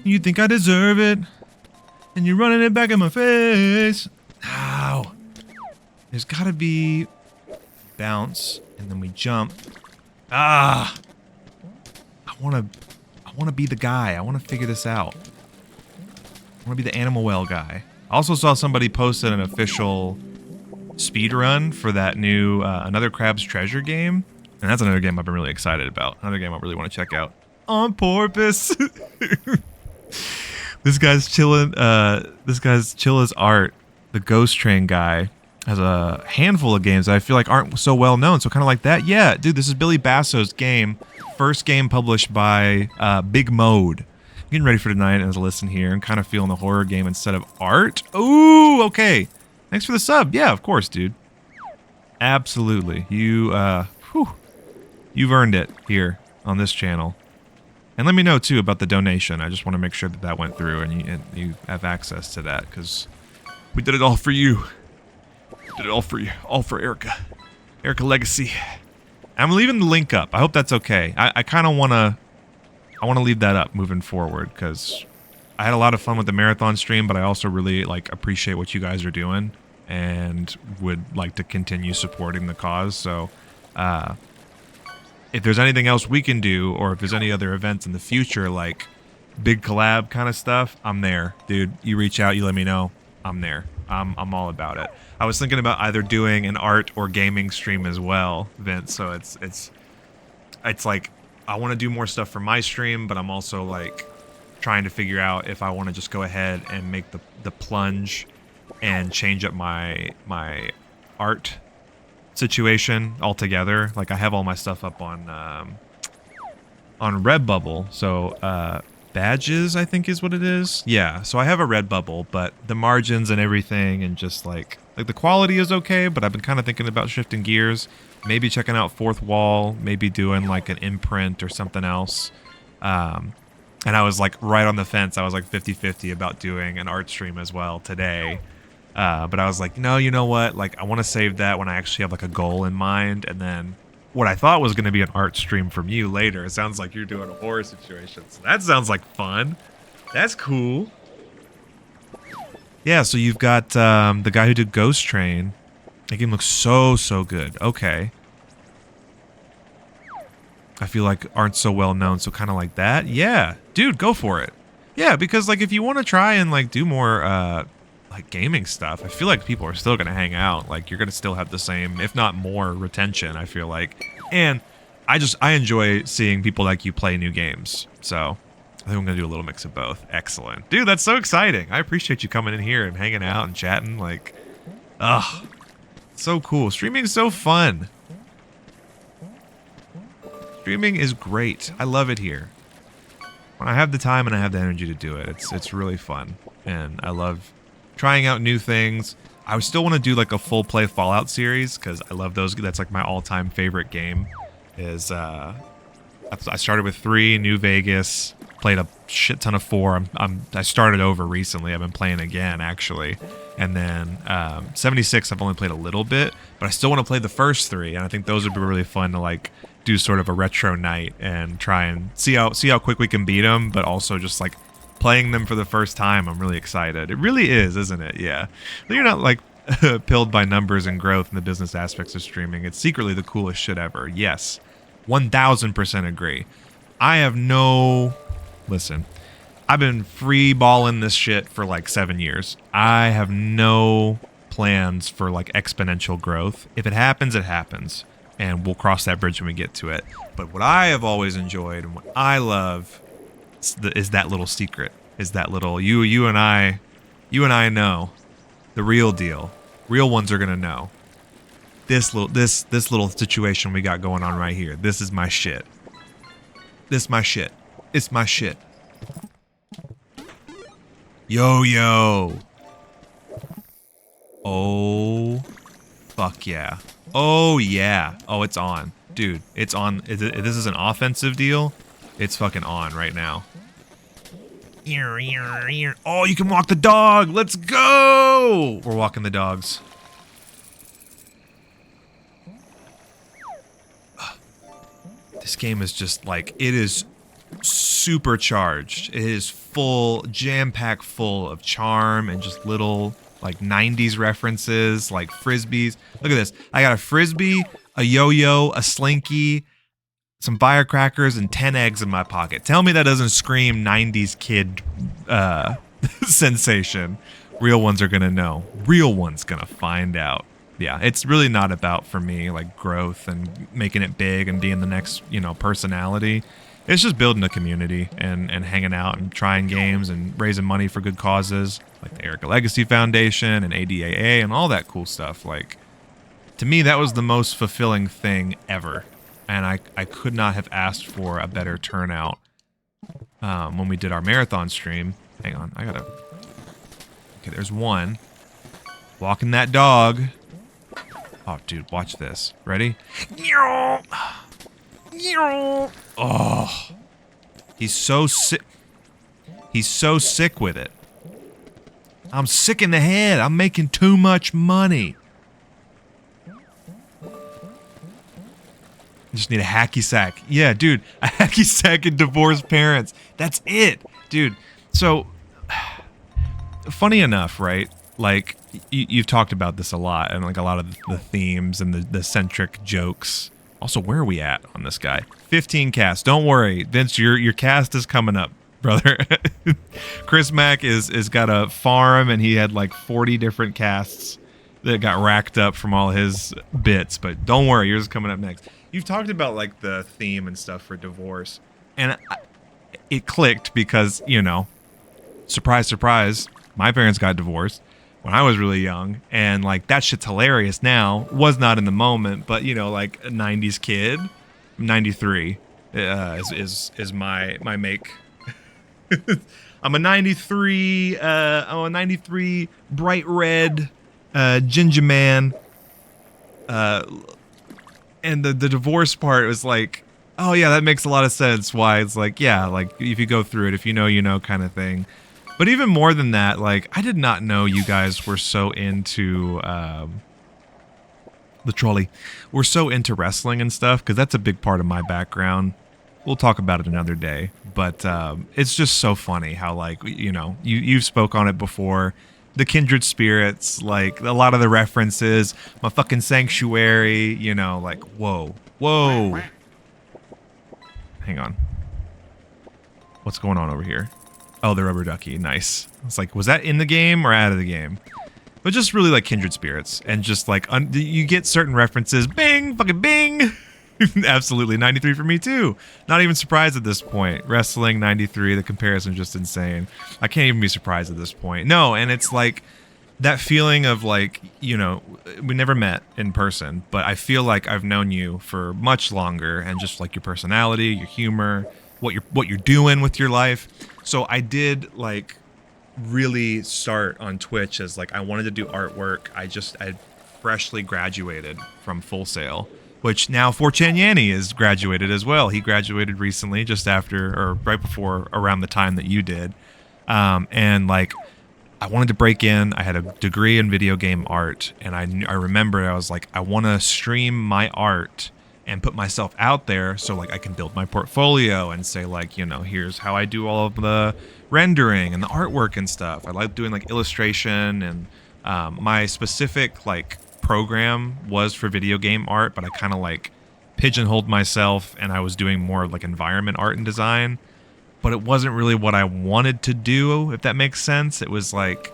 You think I deserve it? And you're running it back in my face. Ow. There's gotta be... bounce. And then we jump. Ah! I wanna be the guy. I wanna figure this out. I wanna be the Animal Well guy. I also saw somebody posted an official speed run for that new Another Crab's Treasure game. And that's another game I've been really excited about. Another game I really want to check out. On purpose. This guy's chilling. This guy's chill as art. The Ghost Train guy has a handful of games that I feel like aren't so well known. So kind of like that. Yeah, dude, this is Billy Basso's game. First game published by Big Mode. Getting ready for tonight as a listen here and kind of feeling the horror game instead of art. Ooh, okay. Thanks for the sub. Yeah, of course, dude. Absolutely. You've earned it here on this channel. And let me know, too, about the donation. I just want to make sure that that went through and you have access to that, because we did it all for you. Did it all for you. All for Erica. Erica Legacy. I'm leaving the link up. I hope that's okay. I kind of want to... I want to leave that up moving forward, because I had a lot of fun with the marathon stream, but I also really appreciate what you guys are doing and would like to continue supporting the cause. So if there's anything else we can do, or if there's any other events in the future, like big collab kind of stuff, I'm there, dude. You reach out, you let me know. I'm there. I'm all about it. I was thinking about either doing an art or gaming stream as well, Vince. So it's like I want to do more stuff for my stream, but I'm also like trying to figure out if I want to just go ahead and make the plunge and change up my art situation altogether. Like I have all my stuff up on Redbubble, so badges I think is what it is. Yeah, so I have a Redbubble, but the margins and everything and just like the quality is okay, but I've been kind of thinking about shifting gears, maybe checking out Fourth Wall, maybe doing like an imprint or something else. And I was like right on the fence. I was like 50-50 about doing an art stream as well today. But I was like, no, you know what? Like, I want to save that when I actually have like a goal in mind. And then what I thought was going to be an art stream from you later. It sounds like you're doing a horror situation. So that sounds like fun. That's cool. Yeah, so you've got the guy who did Ghost Train. That game looks so good. Okay. I feel like aren't so well known, so kind of like that. Yeah, dude, go for it. Yeah, because like if you want to try and like do more like gaming stuff, I feel like people are still gonna hang out. Like you're gonna still have the same, if not more, retention. I feel like, and I enjoy seeing people like you play new games. So I think I'm gonna do a little mix of both. Excellent, dude. That's so exciting. I appreciate you coming in here and hanging out and chatting. Like, ugh, so cool. Streaming's so fun. Streaming is great. I love it here. When I have the time and I have the energy to do it, it's really fun. And I love trying out new things. I still want to do like a full play Fallout series because I love those. That's like my all-time favorite game. I started with 3, New Vegas, played a shit ton of 4. I started over recently. I've been playing again actually. And then 76 I've only played a little bit, but I still want to play the first 3, and I think those would be really fun to like do sort of a retro night and try and see how quick we can beat them, but also just like playing them for the first time. I'm really excited. It really is, isn't it? Yeah. You're not like pilled by numbers and growth and the business aspects of streaming. It's secretly the coolest shit ever. Yes. 1000% agree. I have no... Listen, I've been free balling this shit for like 7 years. I have no plans for like exponential growth. If it happens, it happens. And we'll cross that bridge when we get to it. But what I have always enjoyed and what I love is that little secret. Is that little you and I know the real deal. Real ones are gonna know. This little situation we got going on right here. This is my shit. This my shit. It's my shit. Yo. Oh, fuck yeah. Oh, yeah. Oh, it's on. Dude, it's on. This is an offensive deal. It's fucking on right now. Oh, you can walk the dog. Let's go. We're walking the dogs. This game is just like, it is supercharged. It is full, jam-packed full of charm and just little like 90s references, like frisbees. Look at this. I got a frisbee, a yo-yo, a slinky, some firecrackers, and 10 eggs in my pocket. Tell me that doesn't scream 90s kid sensation. Real ones are gonna know. Real ones gonna find out. Yeah, it's really not about, for me, like growth and making it big and being the next, personality. It's just building a community and hanging out and trying games and raising money for good causes, like the Erica Legacy Foundation and ADAA and all that cool stuff. Like, to me, that was the most fulfilling thing ever. And I could not have asked for a better turnout when we did our marathon stream. Hang on, I gotta... Okay, there's one. Walking that dog. Oh, dude, watch this. Ready? Oh, he's so sick. He's so sick with it. I'm sick in the head. I'm making too much money. I just need a hacky sack. Yeah, dude, a hacky sack and divorced parents. That's it, dude. So, funny enough, right? Like, you've talked about this a lot, and like a lot of the themes and the centric jokes. Also, where are we at on this guy? 15 casts. Don't worry, Vince. Your cast is coming up, brother. Chris Mack is got a farm, and he had like 40 different casts that got racked up from all his bits. But don't worry, yours is coming up next. You've talked about like the theme and stuff for divorce, and it clicked because surprise, surprise, my parents got divorced when I was really young, and like that shit's hilarious now. Was not in the moment, but like a 90s kid. 93 is my make. I'm a 93 bright red ginger man, and the divorce part was like, oh yeah, that makes a lot of sense why it's like, yeah, like if you go through it, if you know kind of thing. But even more than that, like, I did not know you guys were so into, the trolley. We're so into wrestling and stuff, because that's a big part of my background. We'll talk about it another day. But it's just so funny how, like, you've spoke on it before. the kindred spirits, like a lot of the references, my fucking sanctuary, you know, like, whoa, whoa. Hang on. What's going on over here? Oh, the rubber ducky. Nice. It's like, was that in the game or out of the game? But just really like kindred spirits. And just like, you get certain references. Bing! Fucking bing! Absolutely. 93 for me too. Not even surprised at this point. Wrestling 93. The comparison just insane. I can't even be surprised at this point. No, and it's like that feeling of like, you know, we never met in person, but I feel like I've known you for much longer, and just like your personality, your humor, what you're doing with your life. So I did like really start on Twitch as like I wanted to do artwork. I freshly graduated from Full Sail, which now 4chan Yanni is graduated as well. He graduated recently, just after or right before around the time that you did. And like I wanted to break in. I had a degree in video game art, and I remember I was like, I want to stream my art and put myself out there so like I can build my portfolio and say like, you know, here's how I do all of the rendering and the artwork and stuff. I like doing like illustration, and my specific like program was for video game art, but I kind of like pigeonholed myself, and I was doing more of like environment art and design, but it wasn't really what I wanted to do, if that makes sense. It was like,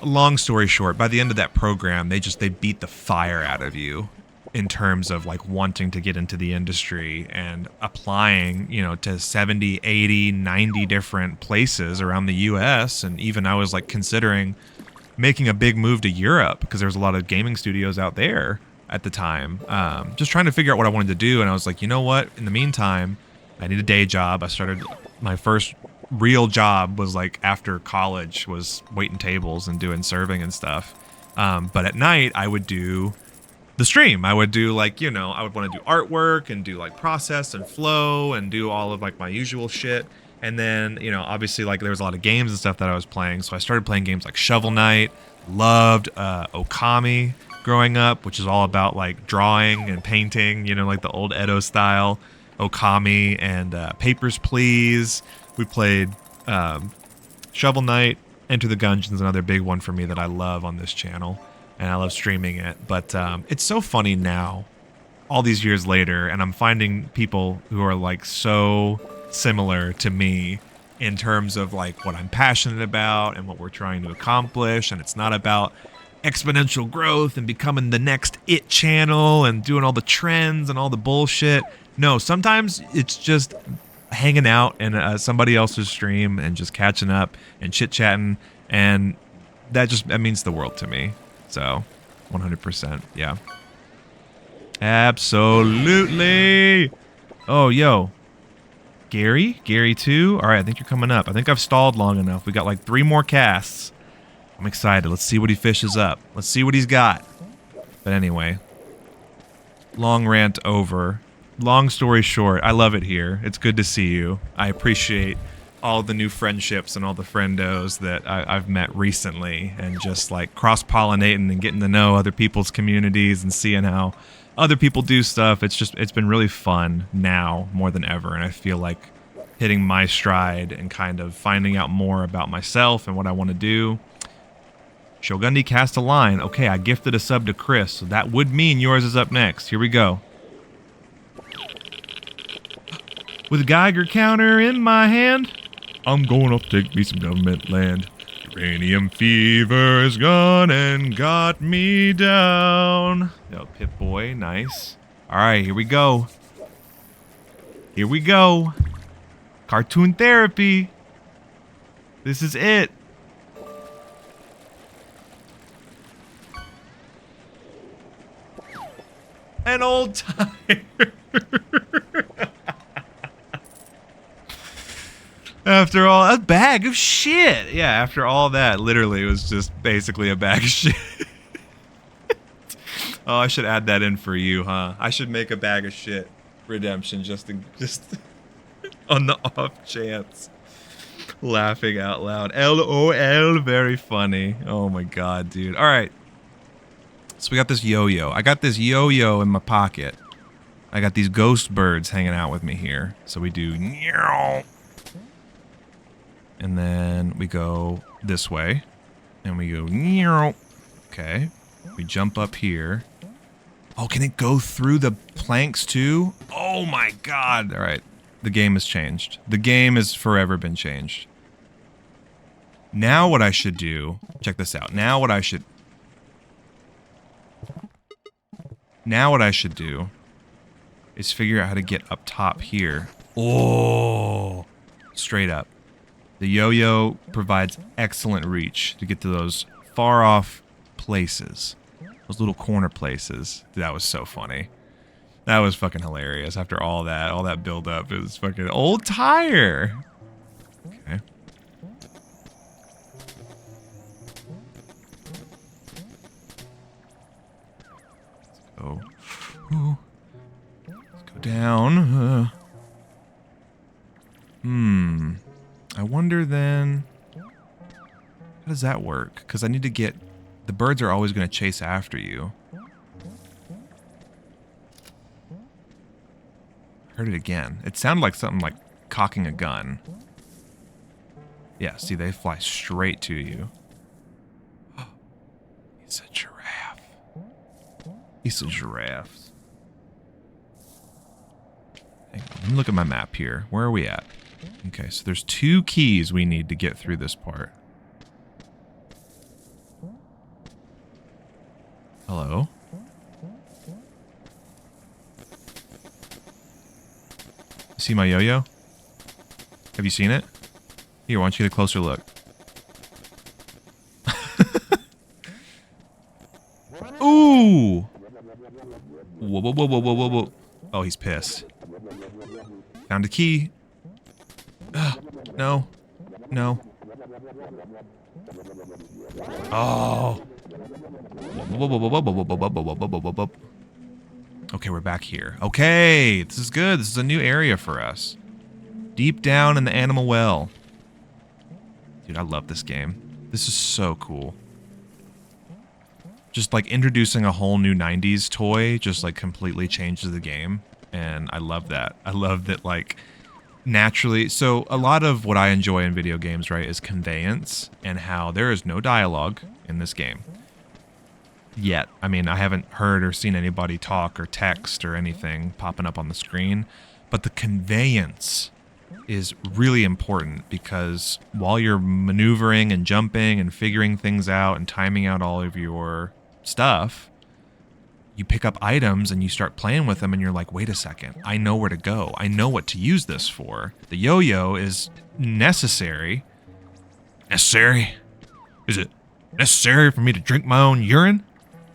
long story short, by the end of that program, they beat the fire out of you in terms of like wanting to get into the industry and applying, you know, to 70, 80, 90 different places around the US. And even I was like considering making a big move to Europe because there's a lot of gaming studios out there at the time. Just trying to figure out what I wanted to do. And I was like, you know what? In the meantime, I need a day job. I started my first real job was like after college, was waiting tables and doing serving and stuff. But at night I would do the stream. I would do like, you know, I would want to do artwork and do like process and flow and do all of like my usual shit. And then, you know, obviously like there was a lot of games and stuff that I was playing. So I started playing games like Shovel Knight, loved Okami growing up, which is all about like drawing and painting, you know, like the old Edo style Okami, and Papers, Please. We played Shovel Knight, Enter the Gungeon's another big one for me that I love on this channel, and I love streaming it. But it's so funny now, all these years later, and I'm finding people who are like so similar to me in terms of like what I'm passionate about and what we're trying to accomplish. And it's not about exponential growth and becoming the next it channel and doing all the trends and all the bullshit. No, sometimes it's just hanging out in somebody else's stream and just catching up and chit-chatting, and that means the world to me. So 100%, yeah, absolutely. Oh, yo, Gary 2. All right, I think you're coming up. I think I've stalled long enough. We got like 3 more casts. I'm excited. Let's see what he fishes up. Let's see what he's got. But anyway, long rant over. Long story short, I love it here. It's good to see you. I appreciate all the new friendships and all the friendos that I've met recently, and just like cross-pollinating and getting to know other people's communities and seeing how other people do stuff. It's been really fun now more than ever, and I feel like hitting my stride and kind of finding out more about myself and what I want to do. Shogundi cast a line. Okay, I gifted a sub to Chris, so that would mean yours is up next. Here we go. With a Geiger counter in my hand, I'm going off to take me some government land. Uranium fever is gone and got me down. Yo, Pip-Boy, nice. Alright, here we go. Here we go. Cartoon therapy. This is it. An old timer. After all, a bag of shit. Yeah, after all that, literally, it was just basically a bag of shit. Oh, I should add that in for you, huh? I should make a bag of shit redemption just on the off chance. Laughing out loud. LOL, very funny. Oh my god, dude. All right. So we got this yo-yo. I got this yo-yo in my pocket. I got these ghost birds hanging out with me here. So we do meow. And then we go this way. And we go, okay. We jump up here. Oh, can it go through the planks too? Oh my god. All right. The game has changed. The game has forever been changed. Now what I should do, check this out. Now what I should do is figure out how to get up top here. Oh, straight up. The yo-yo provides excellent reach to get to those far off places. Those little corner places. That was so funny. That was fucking hilarious. After all that build up, it was fucking old tire. Okay. Let's go. Ooh. Let's go down. I wonder then, how does that work? Because I need to get, the birds are always going to chase after you. Heard it again. It sounded like something like cocking a gun. Yeah, see, they fly straight to you. He's a giraffe. He's a giraffe. Hang on, let me look at my map here. Where are we at? Okay, so there's 2 keys we need to get through this part. Hello? See my yo-yo? Have you seen it? Here, why don't you get a closer look? Ooh! Whoa, whoa, whoa, whoa, whoa, whoa, whoa. Oh, he's pissed. Found a key. No. No. Oh. Okay, we're back here. Okay, this is good. This is a new area for us. Deep down in the animal well. Dude, I love this game. This is so cool. Just like introducing a whole new 90s toy just like completely changes the game. And I love that. I love that like naturally. So a lot of what I enjoy in video games, right, is conveyance and how there is no dialogue in this game. Yet. I mean, I haven't heard or seen anybody talk or text or anything popping up on the screen. But the conveyance is really important because while you're maneuvering and jumping and figuring things out and timing out all of your stuff, you pick up items and you start playing with them and you're like, wait a second, I know where to go. I know what to use this for. The yo-yo is necessary. Necessary? Is it necessary for me to drink my own urine?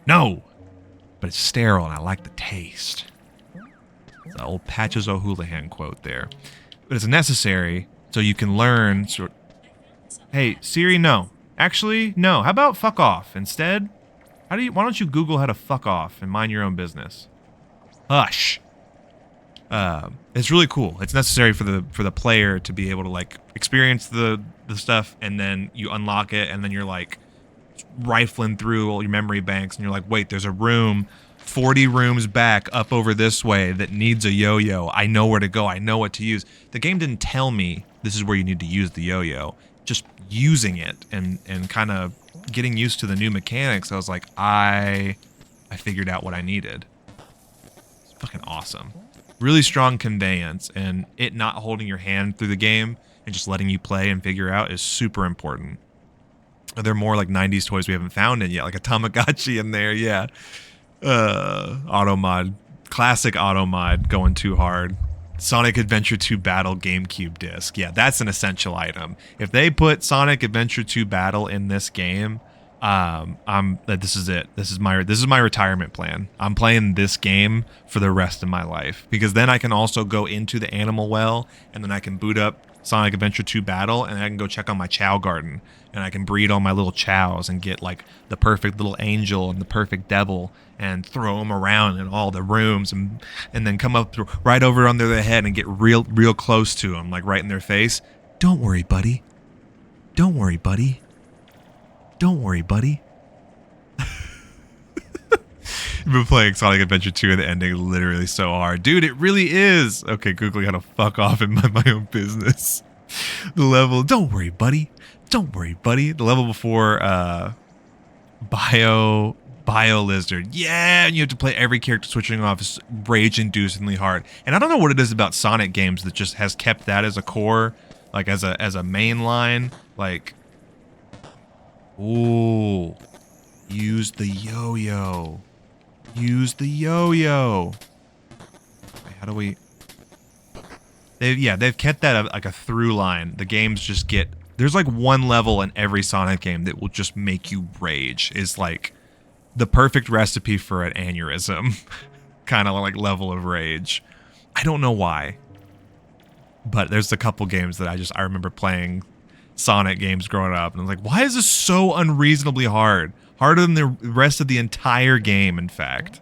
No. But it's sterile and I like the taste. It's the old Patches O'Houlihan quote there. But it's necessary so you can learn Hey, Siri, no. Actually, no. How about fuck off? Instead, why don't you Google how to fuck off and mind your own business? Hush. It's really cool. It's necessary for the player to be able to like experience the stuff, and then you unlock it, and then you're like rifling through all your memory banks, and you're like, wait, there's a room 40 rooms back up over this way that needs a yo-yo. I know where to go. I know what to use. The game didn't tell me this is where you need to use the yo-yo. Just using it and kind of getting used to the new mechanics, I was like, I figured out what I needed. It's fucking awesome. Really strong conveyance, and it not holding your hand through the game and just letting you play and figure out is super important. Are there more like 90s toys we haven't found in yet? Like a Tamagotchi in there, yeah. Auto mod. Classic auto mod going too hard. Sonic Adventure 2 Battle GameCube disc. Yeah, that's an essential item. If they put Sonic Adventure 2 Battle in this game, this is it. This is my retirement plan. I'm playing this game for the rest of my life because then I can also go into the animal well and then I can boot up Sonic Adventure 2 Battle and I can go check on my chow garden and I can breed all my little chows and get like the perfect little angel and the perfect devil and throw them around in all the rooms and then come up right over under their head and get real close to them, like right in their face. Don't worry, buddy. Don't worry, buddy. Don't worry, buddy. You've been playing Sonic Adventure 2 and the ending literally so hard. Dude, it really is. Okay, Googling how to fuck off and mind my own business. The level, don't worry, buddy. Don't worry, buddy. The level before, Bio Lizard. Yeah, and you have to play every character switching off is rage-inducingly hard. And I don't know what it is about Sonic games that just has kept that as a core, like as a main line. Like, ooh, use the yo-yo. Use the yo-yo. Okay, how do we? They've kept that like a through line. The games just get. There's like one level in every Sonic game that will just make you rage. Is like the perfect recipe for an aneurysm. Kind of like level of rage. I don't know why. But there's a couple games that I remember playing Sonic games growing up. And I was like, why is this so unreasonably hard? Harder than the rest of the entire game, in fact.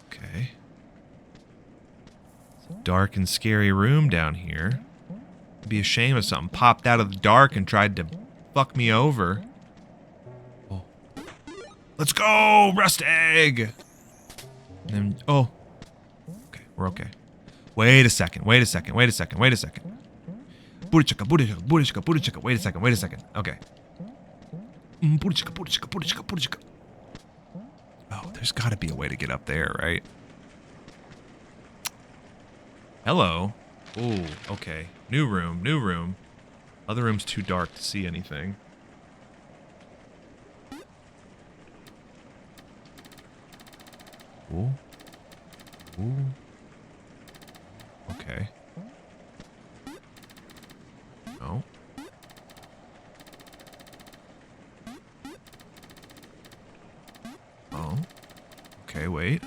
Okay. Dark and scary room down here. It'd be a shame if something popped out of the dark and tried to fuck me over. Oh. Let's go! Rust egg! And then, oh. Okay, we're okay. Wait a second. Booty chicka, booty chicka. Wait a second. Okay. Booty chicka. Oh, there's gotta be a way to get up there, right? Hello. Ooh, okay. New room. Other room's too dark to see anything. Ooh. Okay. No. Oh. Okay, wait.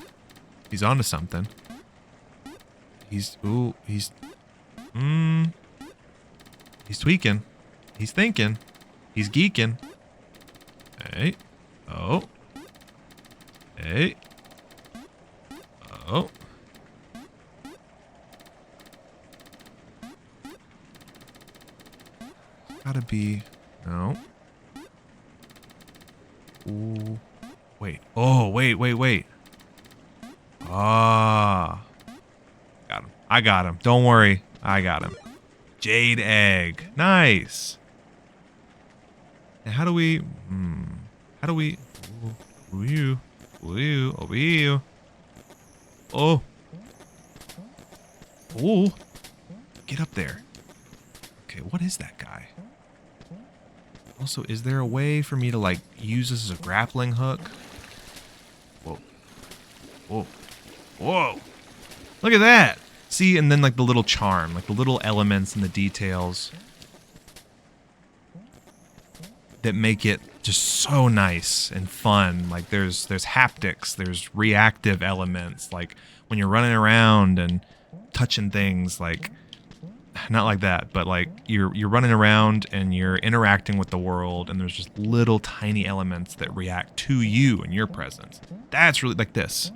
He's onto something. He's tweaking. He's thinking. He's geeking. Hey. Oh. Hey. Oh. Gotta be. No. Ooh. Wait. Oh, wait. Ah. Got him. I got him. Don't worry. I got him. Jade egg. Nice. Now how do we... Over you. Oh. Oh. Get up there. Okay, what is that guy? Also, is there a way for me to, like, use this as a grappling hook? Whoa. Look at that. See, and then, like, the little charm, like, the little elements and the details that make it just so nice and fun. Like, there's haptics, there's reactive elements, like, when you're running around and touching things, like... Not like that, but like you're running around and you're interacting with the world and there's just little tiny elements that react to you and your presence. That's really like this.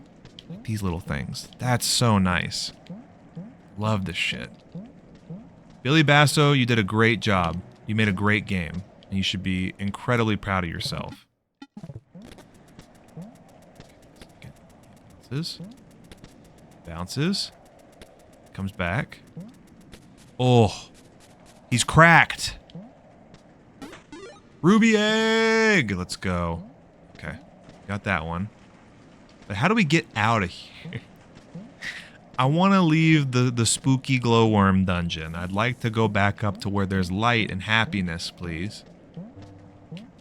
Like these little things. That's so nice. Love this shit. Billy Basso, you did a great job. You made a great game. And you should be incredibly proud of yourself. Bounces. Comes back. Oh, he's cracked. Ruby egg. Let's go. Okay, got that one. But how do we get out of here? I want to leave the spooky glowworm dungeon. I'd like to go back up to where there's light and happiness, please.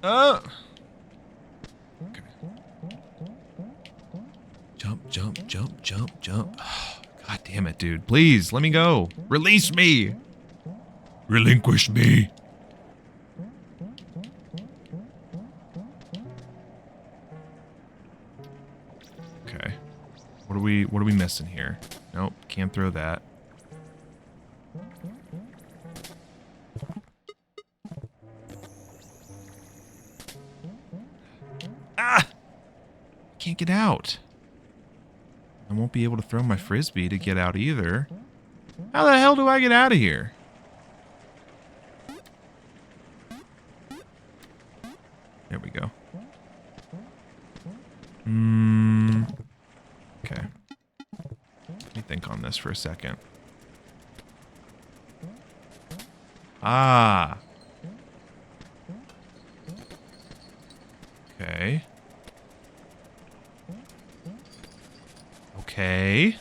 Okay. Jump. God damn it, dude. Please, let me go. Release me. Relinquish me. Okay. What are we missing here? Nope, can't throw that. Ah! Can't get out. I won't be able to throw my frisbee to get out either. How the hell do I get out of here? There we go. Okay. Let me think on this for a second. Ah. Okay.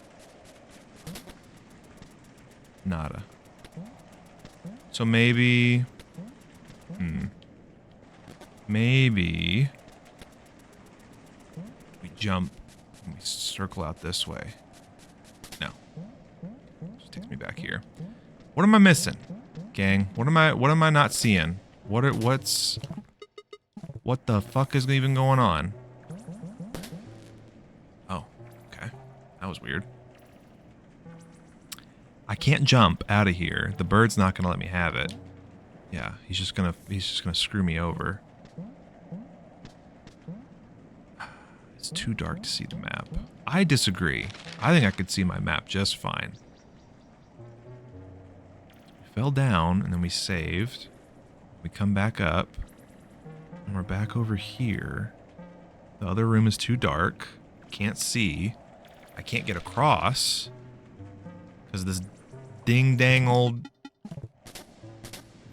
Nada. So maybe... Maybe... we jump and we circle out this way. No. Just takes me back here. What am I missing, gang? What am I not seeing? What the fuck is even going on? Oh, okay. That was weird. I can't jump out of here. The bird's not gonna let me have it. Yeah, he's just gonna screw me over. It's too dark to see the map. I disagree. I think I could see my map just fine. We fell down and then we saved. We come back up. And we're back over here. The other room is too dark. Can't see. I can't get across. Because this ding-dang old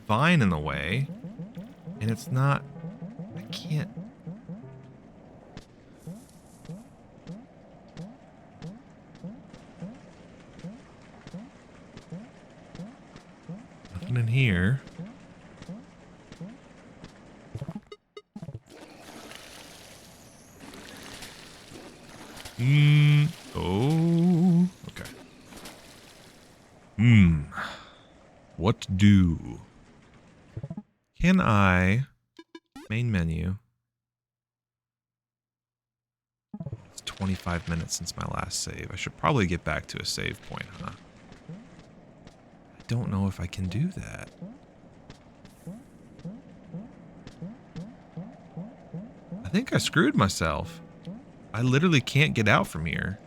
vine in the way. And it's not... I can't... Nothing in here. Oh, okay. What to do? Can I... Main menu. It's 25 minutes since my last save. I should probably get back to a save point, huh? I don't know if I can do that. I think I screwed myself. I literally can't get out from here.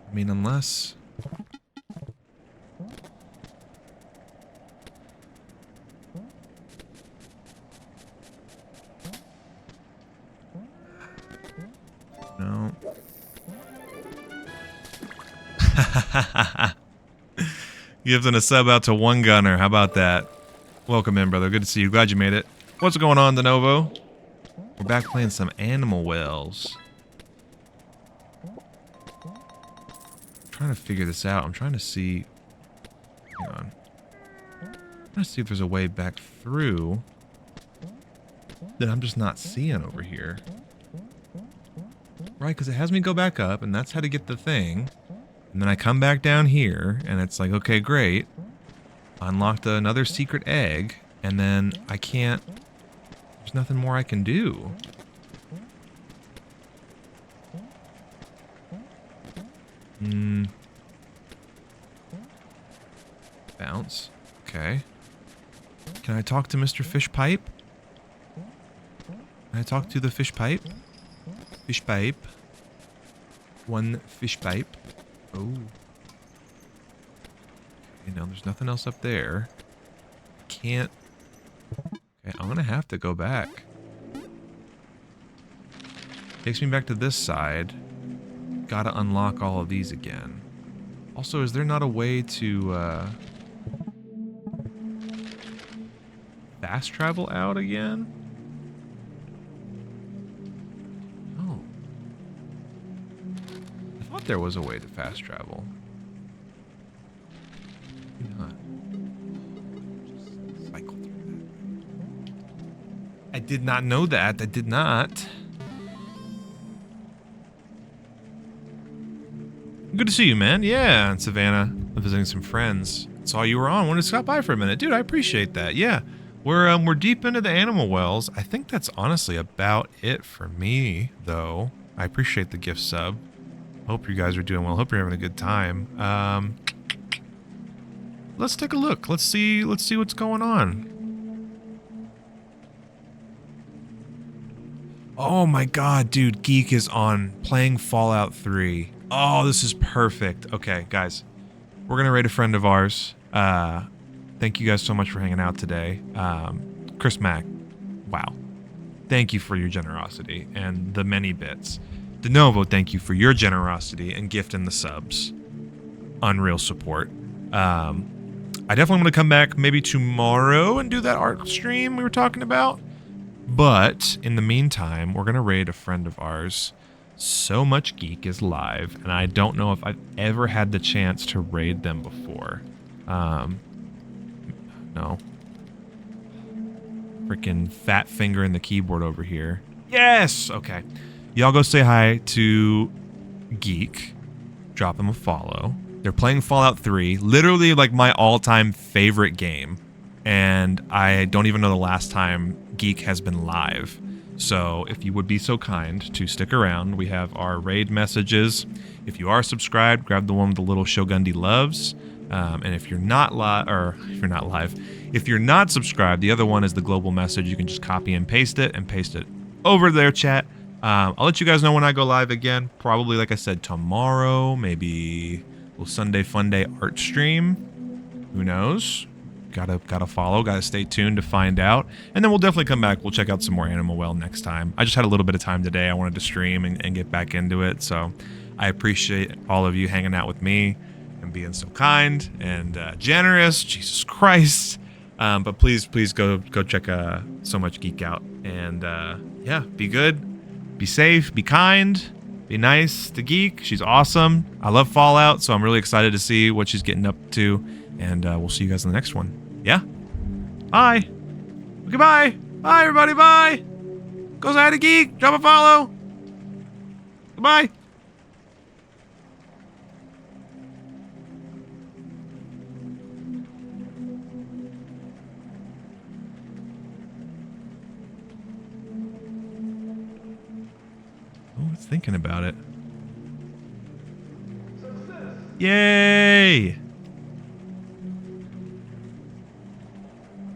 I mean, unless... No. Gifting a sub out to One Gunner. How about that? Welcome in, brother. Good to see you. Glad you made it. What's going on, DeNovo? We're back playing some Animal Wells. I'm trying to figure this out. I'm trying to see... Hang on. I'm trying to see if there's a way back through that I'm just not seeing over here. Right, because it has me go back up, and that's how to get the thing. And then I come back down here, and it's like, okay, great. Unlocked another secret egg, and then I can't... There's nothing more I can do. Bounce. Okay. Can I talk to Mr. Fish Pipe? Can I talk to the fish pipe? Fish pipe. One fish pipe. Oh. Okay, now there's nothing else up there. Can't... Okay, I'm gonna have to go back. Takes me back to this side. Gotta unlock all of these again. Also, is there not a way to, fast travel out again? Oh. I thought there was a way to fast travel. Maybe not. Just cycle through that. I did not know that. I did not. Good to see you, man. Yeah, in Savannah, visiting some friends. Saw you were on. Wanted to stop by for a minute, dude. I appreciate that. Yeah, we're deep into the Animal Wells. I think that's honestly about it for me, though. I appreciate the gift sub. Hope you guys are doing well. Hope you're having a good time. Let's take a look. Let's see what's going on. Oh my god, dude, Geek is on playing Fallout 3. Oh, this is perfect. Okay, guys, we're gonna raid a friend of ours. Thank you guys so much for hanging out today. Chris Mack, wow. Thank you for your generosity and the many bits. DeNovo, thank you for your generosity and gifting the subs. Unreal support. I definitely want to come back maybe tomorrow and do that art stream we were talking about. But in the meantime, we're going to raid a friend of ours. So Much Geek is live, and I don't know if I've ever had the chance to raid them before. No. Freaking fat finger in the keyboard over here. Yes! Okay. Y'all go say hi to Geek. Drop them a follow. They're playing Fallout 3, literally like my all-time favorite game. And I don't even know the last time Geek has been live. So if you would be so kind to stick around, we have our raid messages. If you are subscribed, grab the one with the little Shogundi loves. And if you're not if you're not subscribed, the other one is the global message. You can just copy and paste it over there, chat. I'll let you guys know when I go live again. Probably, like I said, tomorrow, maybe a little Sunday Fun Day art stream. Who knows? Gotta follow, gotta stay tuned to find out. And then we'll definitely come back. We'll check out some more Animal Well next time. I just had a little bit of time today. I wanted to stream and get back into it. So I appreciate all of you hanging out with me and being so kind and generous. Jesus Christ. But please go check So Much Geek out. And yeah, be good, be safe, be kind, be nice to Geek. She's awesome. I love Fallout, so I'm really excited to see what she's getting up to. And we'll see you guys in the next one. Yeah? Bye. Goodbye. Bye, everybody. Bye. Go say hi to Geek. Drop a follow. Goodbye. Oh, it's thinking about it. Yay!